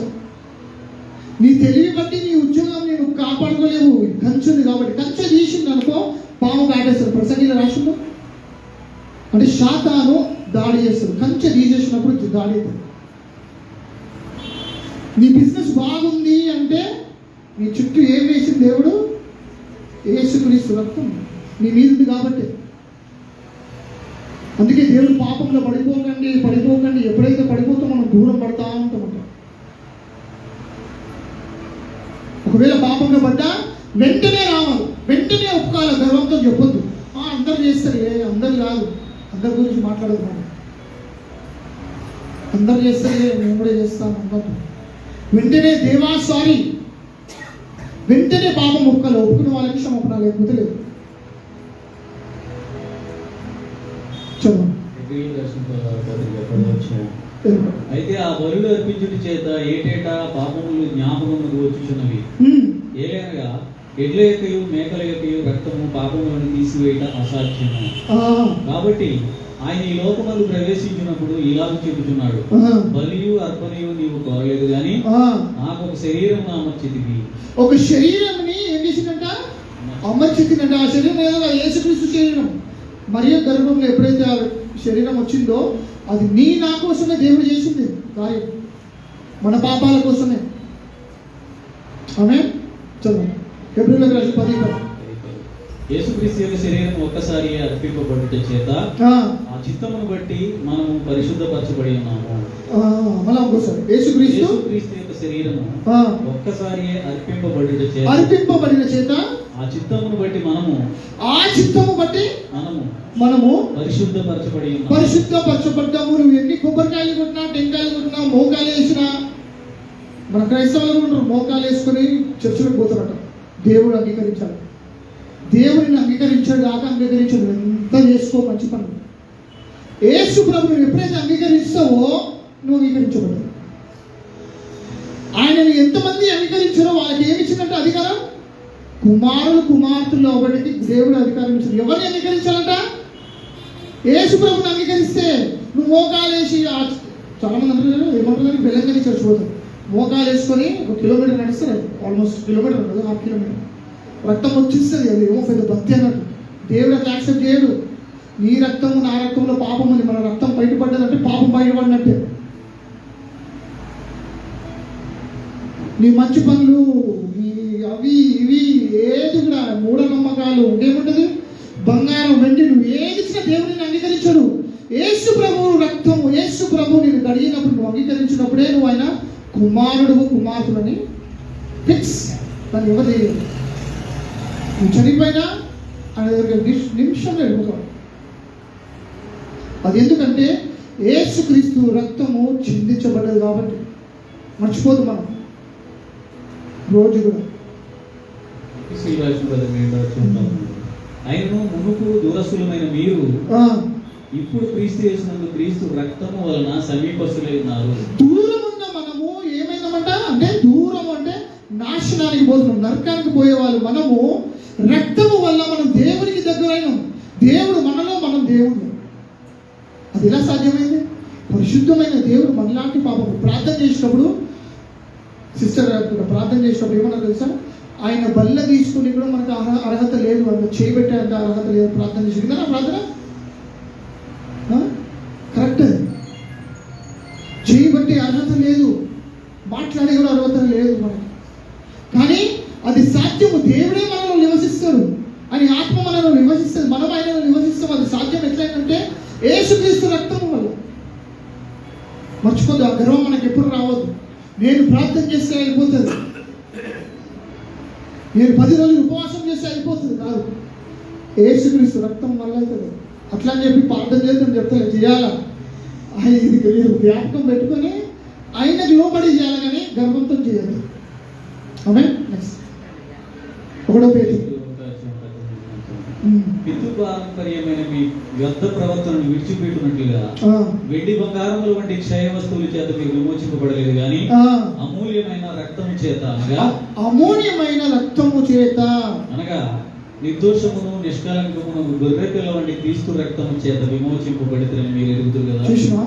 Speaker 3: నీ తెలివి బట్టి నీ ఉద్యోగం నేను కాపాడుకోలేవు, కంచె ఉంది కాబట్టి. కంచె తీసింది అనుకో పాము కాటేస్తారు. ప్రసంగిలో రాసిందో అంటే శాతాను దాడి చేస్తారు. కంచె తీసేసినప్పుడు దాడి అవుతుంది. నీ బిజినెస్ బాగుంది అంటే నీ చుట్టూ ఏం వేసింది దేవుడు? యేసుక్రీస్తు రక్తం నీ మీద ఉంది కాబట్టి. అందుకే దేవుడు పాపంలో పడిపోకండి. ఎప్పుడైతే పడిపోతామో మనం దూరం పడతా ఉంటామంట. ఒకవేళ పాపంలో పడ్డా వెంటనే రావాలి, వెంటనే ఒప్పుకోవాలి, గర్వంతో చెప్పొద్దు. అందరు చేస్తారు, అందరు కాదు, అందరి గురించి మాట్లాడదు. అందరు చేస్తారు, నేను కూడా చేస్తాను అన్నట్టు. వెంటనే దేవా సారీ, వెంటనే పాపం ఒప్పుకోవాలి. ఒప్పుకున్న వాళ్ళకి క్షమాపణ, లేకపోతే లేదు.
Speaker 2: అయితే ఆ బలులు అర్పించుట చేత ఏటేటా పాపములు జ్ఞాపకములకు వచ్చుచున్నవి. ఏలైనగా ఎడ్ల యొక్కయు మేకల యొక్కయు రక్తము పాపములను తీసివేయట అసాధ్యము.
Speaker 1: ఆ,
Speaker 2: కాబట్టి ఆయన ఈ లోకమందు ప్రవేశించినప్పుడు ఇలాగ చెబుతున్నాడు,
Speaker 1: ఆ,
Speaker 2: బలియు అర్పణయు నీవు కోరలేదు గాని
Speaker 1: ఆ.
Speaker 2: నాకు ఒక శరీరం అమర్చితివి.
Speaker 1: ఒక శరీరంని ఏం చేసిందంట? అమర్చితిందంట. ఆ శరీరం ఏదో యేసుక్రీస్తు శరీరం. మరియ గర్భంలో ఎప్పుడైతే ఆ శరీరం వచ్చిందో అది నా కోసమే దేవుడు చేసింది కార్యం, మన పాపాల కోసమే. ఆమె చదువు ఫిబ్రవరి 10.
Speaker 2: యేసుక్రీస్తు యొక్క శరీరం ఒక్కసారి అర్పింపబడుట చేత
Speaker 1: ఆ,
Speaker 2: ఆ చిత్తమును బట్టి మనము పరిశుద్ధపరచబడి ఉన్నాము.
Speaker 1: మళ్ళా ఇంకోసారి యేసుక్రీస్తు
Speaker 2: యేసుక్రీస్తు యొక్క శరీరము
Speaker 1: ఆ,
Speaker 2: ఒక్కసారి అర్పింపబడుట చేత
Speaker 1: అర్పింపబడిన చేత
Speaker 2: ఆ చిత్తమును బట్టి మనము
Speaker 1: ఆ చిత్తము బట్టి మనము
Speaker 2: పరిశుద్ధపరచబడి ఉన్నాము.
Speaker 1: పరిశుద్ధపరచబడ్డాము. నువ్వు ఎన్ని కొబ్బరికాయలు కొట్టినా, టెంకాయలు కొట్టినా, మోకాలు వేసినా, మన క్రైస్తవులు ఉంటారు మోకాలు వేసుకొని చర్చలకు పోతారట. దేవుడు అంగీకరించాలి. దేవుడిని అంగీకరించాడు కాక అంగీకరించాడు ఎంత చేసుకో మంచి పని. యేసు ప్రభువుని ఎప్పుడైతే అంగీకరిస్తావో నువ్వు అంగీకరించబడ్డావు. ఆయనని ఎంతమంది అంగీకరించారో వాళ్ళకి ఏమి ఇచ్చిందంటే అధికారం. కుమారులు కుమార్తెలు అవ్వడానికి దేవుడు అధికారం ఇచ్చాడు. ఎవరిని అంగీకరించాలంట? యేసు ప్రభువుని అంగీకరిస్తే నువ్వు మోకాలు వేసి, చాలా మంది అంటారు ఏమంటారు, బెల్లంగానే చచ్చిపోతారు. మోకాలు వేసుకొని 1 కిలోమీటర్ నడుస్తారు, ఆల్మోస్ట్ కిలోమీటర్ ఉండదు, 1/2 కిలోమీటర్ రక్తం వచ్చిస్తుంది. అది ఏమో పెద్ద భక్తి అన్నట్టు. దేవుడు అట్లా యాక్సెప్ట్ చేయడు. నీ రక్తము నా రక్తంలో పాపం ఉంది, మన రక్తం బయటపడ్డదంటే పాపం బయటపడినట్టే. నీ మంచి పనులు, నీ అవి ఇవి ఏది కూడా మూఢనమ్మకాలు ఇంకేముంటది, బంగారం వెండి నువ్వు ఏది ఇచ్చినా దేవుడిని అంగీకరించడు. యేసు ప్రభువు రక్తము, యేసు ప్రభు నేను కడిగినప్పుడు నువ్వు అంగీకరించినప్పుడే నువ్వు ఆయన కుమారుడు కుమార్తెలని ఫిక్స్. దాన్ని ఎవరు చేయలేదు. నువ్వు చనిపోయినా ఆయన దగ్గర నిమిషంలో వెళ్ళిపోతావు. అది ఎందుకంటే యేసుక్రీస్తు రక్తము చిందించబడ్డది కాబట్టి. మర్చిపోదు మనం రోజు కూడా.
Speaker 2: ఆయనను మునుపు దూరస్తులమైన మీరు
Speaker 1: ఆ,
Speaker 2: ఇప్పుడు క్రీస్తు యేసునందు క్రీస్తు రక్తము వలన సమీపస్తులై ఉన్నారు.
Speaker 1: దూరం ఉన్న మనము ఏమైందమంట అంటే, దూరం అంటే నాశనానికి పోతున్నాం, నరకానికి పోయేవాళ్ళు. మనము రక్తము వల్ల మనం దేవునికి దగ్గరైనాం. దేవుడు మనలో, మనం దేవుడు. అది ఎలా సాధ్యమైంది? పరిశుద్ధమైన దేవుడు మనలాంటి పాపము. ప్రార్థన చేసినప్పుడు సిస్టర్ ప్రార్థన చేసినప్పుడు ఏమన్నా తెలుసా, ఆయన బల్ల తీసుకుని కూడా మనకు అర్హత లేదు, ఆయన చేయబెట్టేంత అర్హత లేదు. ప్రార్థన చేసి కదా ప్రార్థన కరెక్ట్. చేయబట్టే అర్హత లేదు, మాట్లాడే కూడా అర్హత లేదు మనకి. కానీ అది సాధ్యము. దేవుడే మనలో నివసిస్తాడు, అని ఆత్మ మనలో నివసిస్తుంది, మనం ఆయనలో నివసిస్తాం. అది సాధ్యం ఎట్లయిందంటే యేసుక్రీస్తు రక్తము వల్ల. మర్చిపోదు, ఆ గర్వం మనకి ఎప్పుడు రావద్దు. నేను ప్రార్థన చేస్తే అయిపోతుంది, నేను 10 రోజులు ఉపవాసం చేస్తే అయిపోతుంది కాదు. యేసుక్రీస్తు రక్తం వల్ల అవుతుంది. అట్లా అని చెప్పి ప్రార్థన చేద్దాం చెప్తాను చేయాలా, ఆయన ఇది జ్ఞాపకం పెట్టుకొని ఆయనకు లోబడి చేయాలి, కానీ గర్వంతో చేయాలి. ఆమె నెక్స్ట్ 1వ పేజీ.
Speaker 2: పితృ పారంపర్యమైన మీ వ్యర్థ ప్రవర్తనను విడిచిపెట్టినట్లుగా వెండి బంగారముల వంటి క్షయ వస్తువుల చేత మీరు విమోచింపబడలేదు కానీ అమూల్యమైన రక్తము చేత అనగా నిర్దోషమును నిష్కలంకమును గొర్రె పిల్ల వంటి క్రీస్తు రక్తము చేత విమోచింపబడితే మీరు ఎరుగుతారు కదా.
Speaker 1: చూసినా,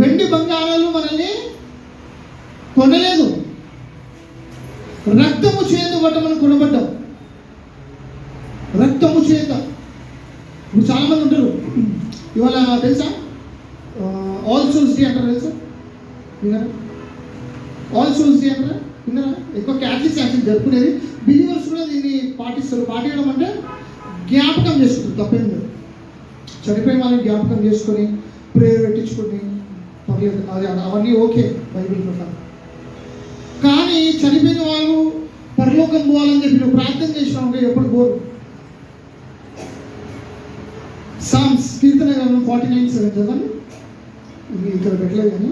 Speaker 1: వెండి బంగారాలు మనల్ని కొనలేదు, రక్తము చేత బట్ట మనం కొనబడ్డాం. రక్తము చేత. ఇప్పుడు చాలా మంది ఉంటారు, ఇవాళ తెలుసా ఆల్ సోల్స్ డే అంటారు, తెలుసా విన్నారా? ఆల్ సోల్స్ డే అంటారా, విన్నారా? ఎక్కువ క్యాథలిక్స్ యాక్షన్ జరుపుకునేది. బిలీవర్స్ కూడా దీన్ని పాటిస్తారు. పాటించడం అంటే జ్ఞాపకం చేసుకుంటారు, తప్పేం లేదు. చనిపోయిన వాళ్ళని జ్ఞాపకం చేసుకొని ప్రేయర్ పెట్టించుకొని పర్లేదు, అది అవన్నీ ఓకే బైబిల్ ప్రకారం. కానీ చనిపోయిన వాళ్ళు పరలోకం పోవాలని చెప్పి నువ్వు ప్రార్థన చేసినావు ఎప్పుడు పోరు. సామ్స్ కీర్తన 49:7 చదవండి. ఇది ఇక్కడ పెట్టలేదు కానీ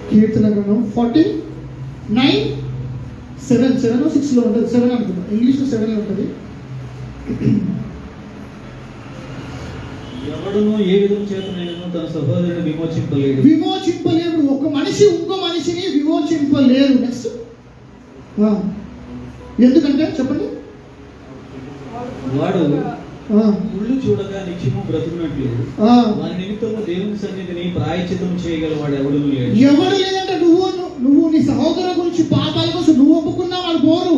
Speaker 1: కీర్తన 49:7 ఉంటుంది. 7 అనుకుంటా, ఇంగ్లీష్లో 7 ఉంటుంది.
Speaker 2: ఎవడును ఏ విధం చేత తన సహోదరుని విమోచింపలేడు.
Speaker 1: ఒక మనిషి ఇంకో మనిషిని విమోచింపలేరు. నెక్స్ట్
Speaker 3: ఎందుకంటే చెప్పండి.
Speaker 2: వాడు
Speaker 3: ఆ,
Speaker 2: కుళ్ళు చూడగా నిత్యము బ్రతుకున్నట్లు
Speaker 3: ఆ.
Speaker 2: వారి నిమిత్తము దేవుని సన్నిధిని ప్రాయశ్చిత్తం చేయగలవాడు ఎవడు లేడు.
Speaker 3: ఎవరు లేదంటే నువ్వు నీ సహోదరు గురించి పాపాల కోసం నువ్వు ఒప్పుకున్నా వాళ్ళు పోరు.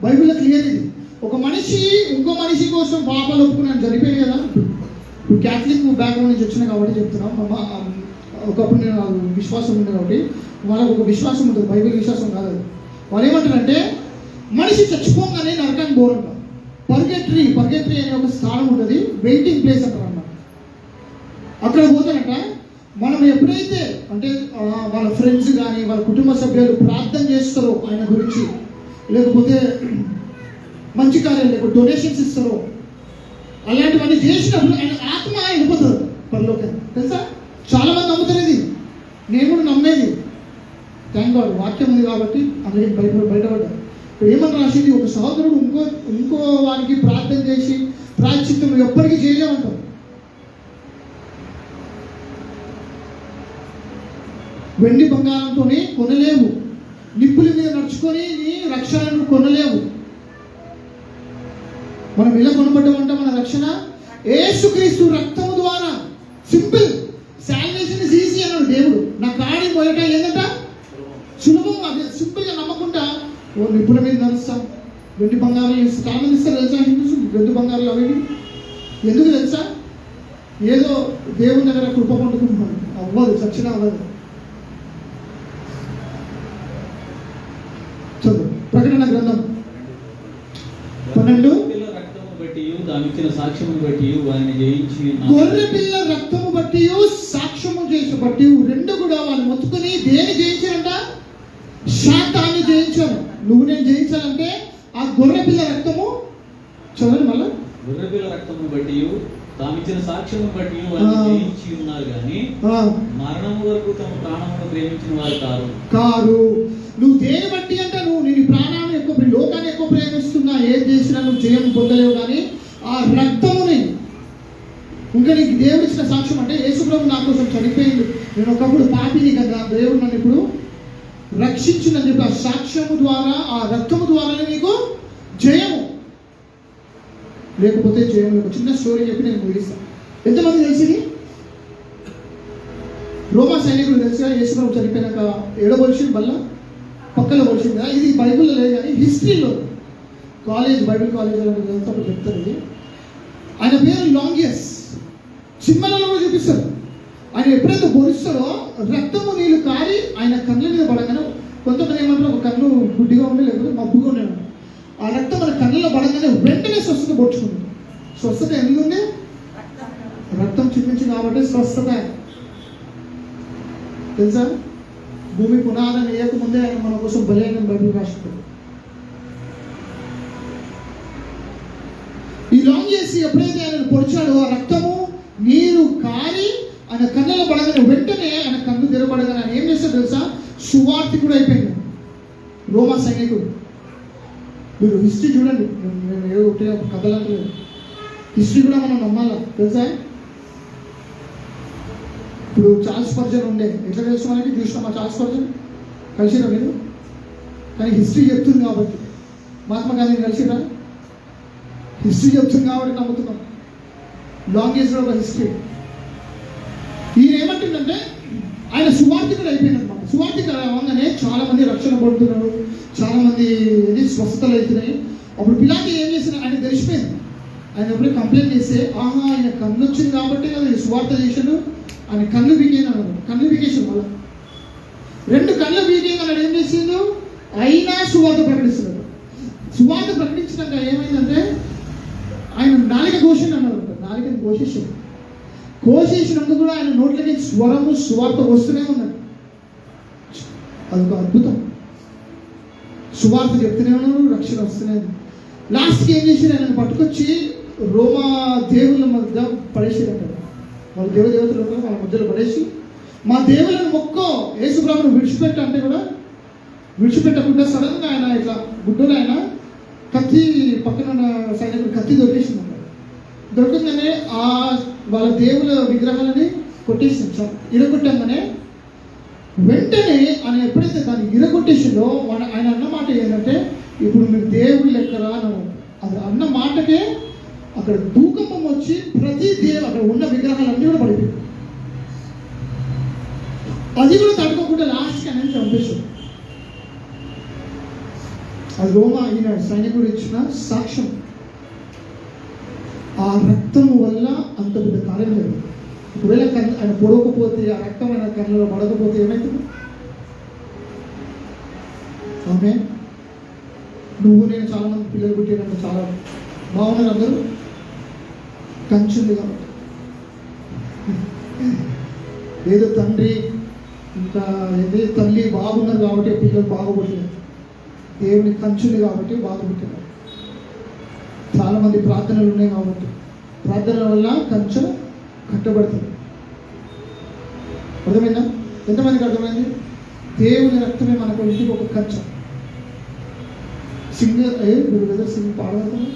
Speaker 3: బైబిల్లో క్లియర్ ఇది. ఒక మనిషి ఇంకో మనిషి కోసం పాపాలు ఒప్పుకున్నాను జరిపోయాయి కదా. ఇప్పుడు క్యాథలిక్ బ్యాక్గ్రౌండ్ నుంచి వచ్చినా కాబట్టి చెప్తున్నాం. ఒకప్పుడు నేను విశ్వాసం ఉంది కాబట్టి వాళ్ళకు ఒక విశ్వాసం ఉంటుంది, బైబిల్ విశ్వాసం కాదు అది. వాళ్ళు ఏమంటారంటే మనిషి చచ్చిపోగానే నరకానికి పోరంట. పర్గెటరీ అనే ఒక స్థానం ఉంటుంది, వెయిటింగ్ ప్లేస్ అంటారు అన్నమాట. అక్కడ పోతారంట. మనం ఎప్పుడైతే అంటే వాళ్ళ ఫ్రెండ్స్ కానీ వాళ్ళ కుటుంబ సభ్యులు ప్రార్థన చేస్తారో ఆయన గురించి, లేకపోతే మంచి కార్యాలు లేకపోతే డొనేషన్స్ ఇస్తారో, అలాంటివన్నీ చేసినప్పుడు ఆయన ఆత్మ వెళ్ళిపోతుంది పరలోకం. తెలుసా, చాలా మంది నమ్ముతారు ఇది, నేను కూడా నమ్మేది. థ్యాంక్ గాడ్ వాక్యం ఉంది కాబట్టి అందుకే బయటపడ్డా. ఇప్పుడు ఏమని రాసింది, ఒక సహోదరుడు ఇంకో వారికి ప్రార్థన చేసి ప్రాయశ్చిత్తం ఎప్పటికీ చేయలేమంటారు. వెండి బంగారంతోనే కొనలేవు, నిప్పుల మీద నడుచుకొని నీ రక్షణను కొనలేవు. మనం ఎలా కొనబడ్డామంట? మన రక్షణ యేసుక్రీస్తు రక్తము ద్వారా. సింపుల్. సాల్వేషన్ ఇస్ ఈజీ అన్నాడు దేవుడు. నా కాడి పోయట ఏంటంట సులభం. అది సింపుల్గా నమ్మకుండా ఓ నిప్పుల మీద నడుస్తాం, వెండి బంగారాలు చాలా మంది ఇస్తారు తెలుసా హిందూస్. వెండి బంగారాలు అవి ఎందుకు తెలుసా? ఏదో దేవుని దగ్గర కృప పొందుకుంటున్నాను. అవ్వదు, చచ్చిన అవ్వదు. చదువు ప్రకటన గ్రంథం 12.
Speaker 2: దానిచ్చిన సాక్ష్యమును బట్టి వారిని జయించి
Speaker 3: గొర్రె పిల్ల రక్తము బట్టి సాక్ష్యము చేసి బట్టి రెండు కూడా వాళ్ళు మొత్తుకుని దేని జయించారంట? శాతాన్ని జయించారు. నువ్వు నేను జయించాలంటే ఆ గొర్రె పిల్ల రక్తము. చదవండి మళ్ళా.
Speaker 2: గొర్రె పిల్ల రక్తము బట్టి తామిచ్చిన సాక్ష్యము బట్టి వారిని జయించి ఉన్నారు కానీ మరణము వరకు తమ ప్రాణమును ప్రేమించిన వారు కారు.
Speaker 3: నువ్వు దేని బట్టి అంటే నువ్వు నీ ప్రాణాన్ని ఎక్కువ, లోకాన్ని ఎక్కువ ప్రేమిస్తున్నా, ఏది చేసినా నువ్వు జయం పొందలేవు. కానీ ఆ రక్తముని ఇంకా నీకు దేవుడు ఇచ్చిన సాక్ష్యం అంటే యేసుప్రభు నా కోసం చనిపోయింది, నేను ఒకప్పుడు పాపిని కదా, దేవుడు నన్ను ఇప్పుడు రక్షించిందని చెప్పి ఆ సాక్ష్యము ద్వారా, ఆ రక్తము ద్వారానే నీకు జయము. లేకపోతే జయం. ఒక చిన్న స్టోరీ చెప్పి నేను ముగిస్తాను. ఎంతమంది తెలిసింది? రోమా సైనికులు తెలుసుగా, యేసుప్రభు చనిపోయినాక ఏడవలసింది బల్ల పక్కలో వచ్చింది కదా. ఇది బైబిల్లో లేదు కానీ హిస్టరీలో బైబిల్ కాలేజ్ అప్పుడు చెప్తారు. ఇది ఆయన పేరు లాంగియస్. సినిమాలలో కూడా చూపిస్తారు. ఆయన ఎప్పుడైతే పొరుస్తాడో రక్తము నీళ్ళు కారి ఆయన కళ్ళ మీద పడగానే, కొంతమంది ఏమంటారు ఒక కళ్ళు గుడ్డిగా ఉండే, లేకపోతే మబ్బుగా ఉండేవాడు. ఆ రక్తం మన కళ్ళలో పడగానే వెంటనే స్వస్థత పొడుచుకుంది. స్వస్థత ఎందుకుంది? రక్తం చూపించి కాబట్టి స్వస్థత. తెలుసా, భూమి పునాదం వేయకముందే ఆయన మన కోసం బలైన బైబిల్ రాసుకుంటాడు. ఈ లాంగ్ చేసి ఎప్పుడైతే ఆయన పొడిచాడో ఆ రక్తము నీరు కారి ఆయన కళ్ళలో పడగానే వెంటనే ఆయన కన్ను తెరపడగానే ఆయన ఏం చేస్తాడు తెలుసా? సువార్థికుడు అయిపోయింది, రోమా సైనికుడు. మీరు హిస్టరీ చూడండి, నేను ఏదో ఒకటి కథలంటే హిస్టరీ కూడా మనం నమ్మాలా తెలుసా? ఇప్పుడు చార్ల్స్ స్పర్జన్ ఉండే, ఎట్లా తెలుసు మనకి? చూసినామా చార్ల్స్ స్పర్జన్? కలిసిరా మీరు? కానీ హిస్టరీ చెప్తుంది కాబట్టి. మహాత్మా గాంధీని కలిసిరా? హిస్టరీ చెప్తుంది కాబట్టి నమ్ముతున్నాం. లాంగ్ ఏజ్లో ఒక హిస్టరీ. ఈయన ఏమంటుందంటే ఆయన సువార్థికుడు అయిపోయింది అనమాట. సువార్థికుడు అవగానే చాలా మంది రక్షణ పడుతున్నారు, చాలా మంది స్వస్థతలు అవుతున్నాయి. అప్పుడు పిలాతు ఏం చేసిన, ఆయన తెలిసిపోయింది. ఆయన ఎప్పుడే కంప్లైంట్ చేస్తే, ఆయన కన్ను వచ్చింది కాబట్టి కదా సువార్త చేశాడు, ఆయన కళ్ళు వీకేన్ అన్నాడు. కళ్ళు వీకేసాడు. మళ్ళీ 2 కళ్ళు వీకేన్ అన్నాడు. ఏం చేసిండు? అయినా సువార్త ప్రకటిస్తున్నాడు. సువార్త ప్రకటించినాక ఏమైందంటే ఆయన నాలిక కోసిండు అన్నాడు. నాలికని కోసేసినందుకు కూడా ఆయన నోట్లకి స్వరము సువార్త వస్తూనే ఉన్నాడు. అదొక అద్భుతం. సువార్త చెప్తూనే ఉన్నాడు, రక్షణ వస్తూనే ఉంది. లాస్ట్కి ఏం చేసి ఆయన పట్టుకొచ్చి రోమా దేవుళ్ళ మధ్య పడేసిరంటారు. వాళ్ళ దేవతలు వాళ్ళ మధ్యలో పడేసి, మా దేవులను మొక్కో, యేసుప్రభును విడిచిపెట్ట అంటే కూడా విడిచిపెట్టకుండా సడన్గా ఆయన ఇట్లా గుడ్డలో ఆయన కత్తి, పక్కన సైనికుడు కత్తి దొరికేసింది. దొరకగానే వాళ్ళ దేవుల విగ్రహాలని కొట్టేసింది. ఇరగొట్టంగానే
Speaker 1: వెంటనే ఆయన ఎప్పుడైతే దాన్ని ఇరగొట్టేసిందో ఆయన అన్న మాట ఏంటంటే, ఇప్పుడు మీరు దేవుడు లెక్కరా అని అది అన్న మాటకే అక్కడ భూకంపం వచ్చి ప్రతి అక్కడ ఉన్న విగ్రహాలన్నీ కూడా పడిపోయింది. అది కూడా తట్టుకోకుండా లాస్ట్కి ఆయన చంపేశాడు. అది రోమా ఈయన సైనికుడు ఇచ్చిన సాక్ష్యం. ఆ రక్తము వల్ల అంత పెద్ద కార్యం లేదు. ఒకవేళ ఆయన పొడవకపోతే, ఆ రక్తం ఆయన కళ్ళలో పడకపోతే ఏమవుతుంది? ఆమె నువ్వు నేను చాలా మంది పిల్లలు పుట్టినట్టు చాలా బాగున్నారు, అందరూ కంచుంది కాబట్టి. ఏదో తండ్రి ఇంకా ఏది తల్లి బాగున్నారు కాబట్టి పిల్లలు బాగా పుట్టినారు. దేవుని కంచుంది కాబట్టి బాగా పుట్టినారు. చాలా మంది ప్రార్థనలు ఉన్నాయి కాబట్టి ప్రార్థనల వల్ల కంచె కట్టబడుతుంది. అర్థమైందా? ఎంతమందికి అర్థమైంది? దేవుని రక్తమే మనకు ఇంటికి ఒక కంచె. సింగర్ సింగ్ పాడగలుగుతాం.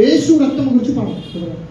Speaker 1: యేసు రక్తం గురించి పాడగలుగుతాం.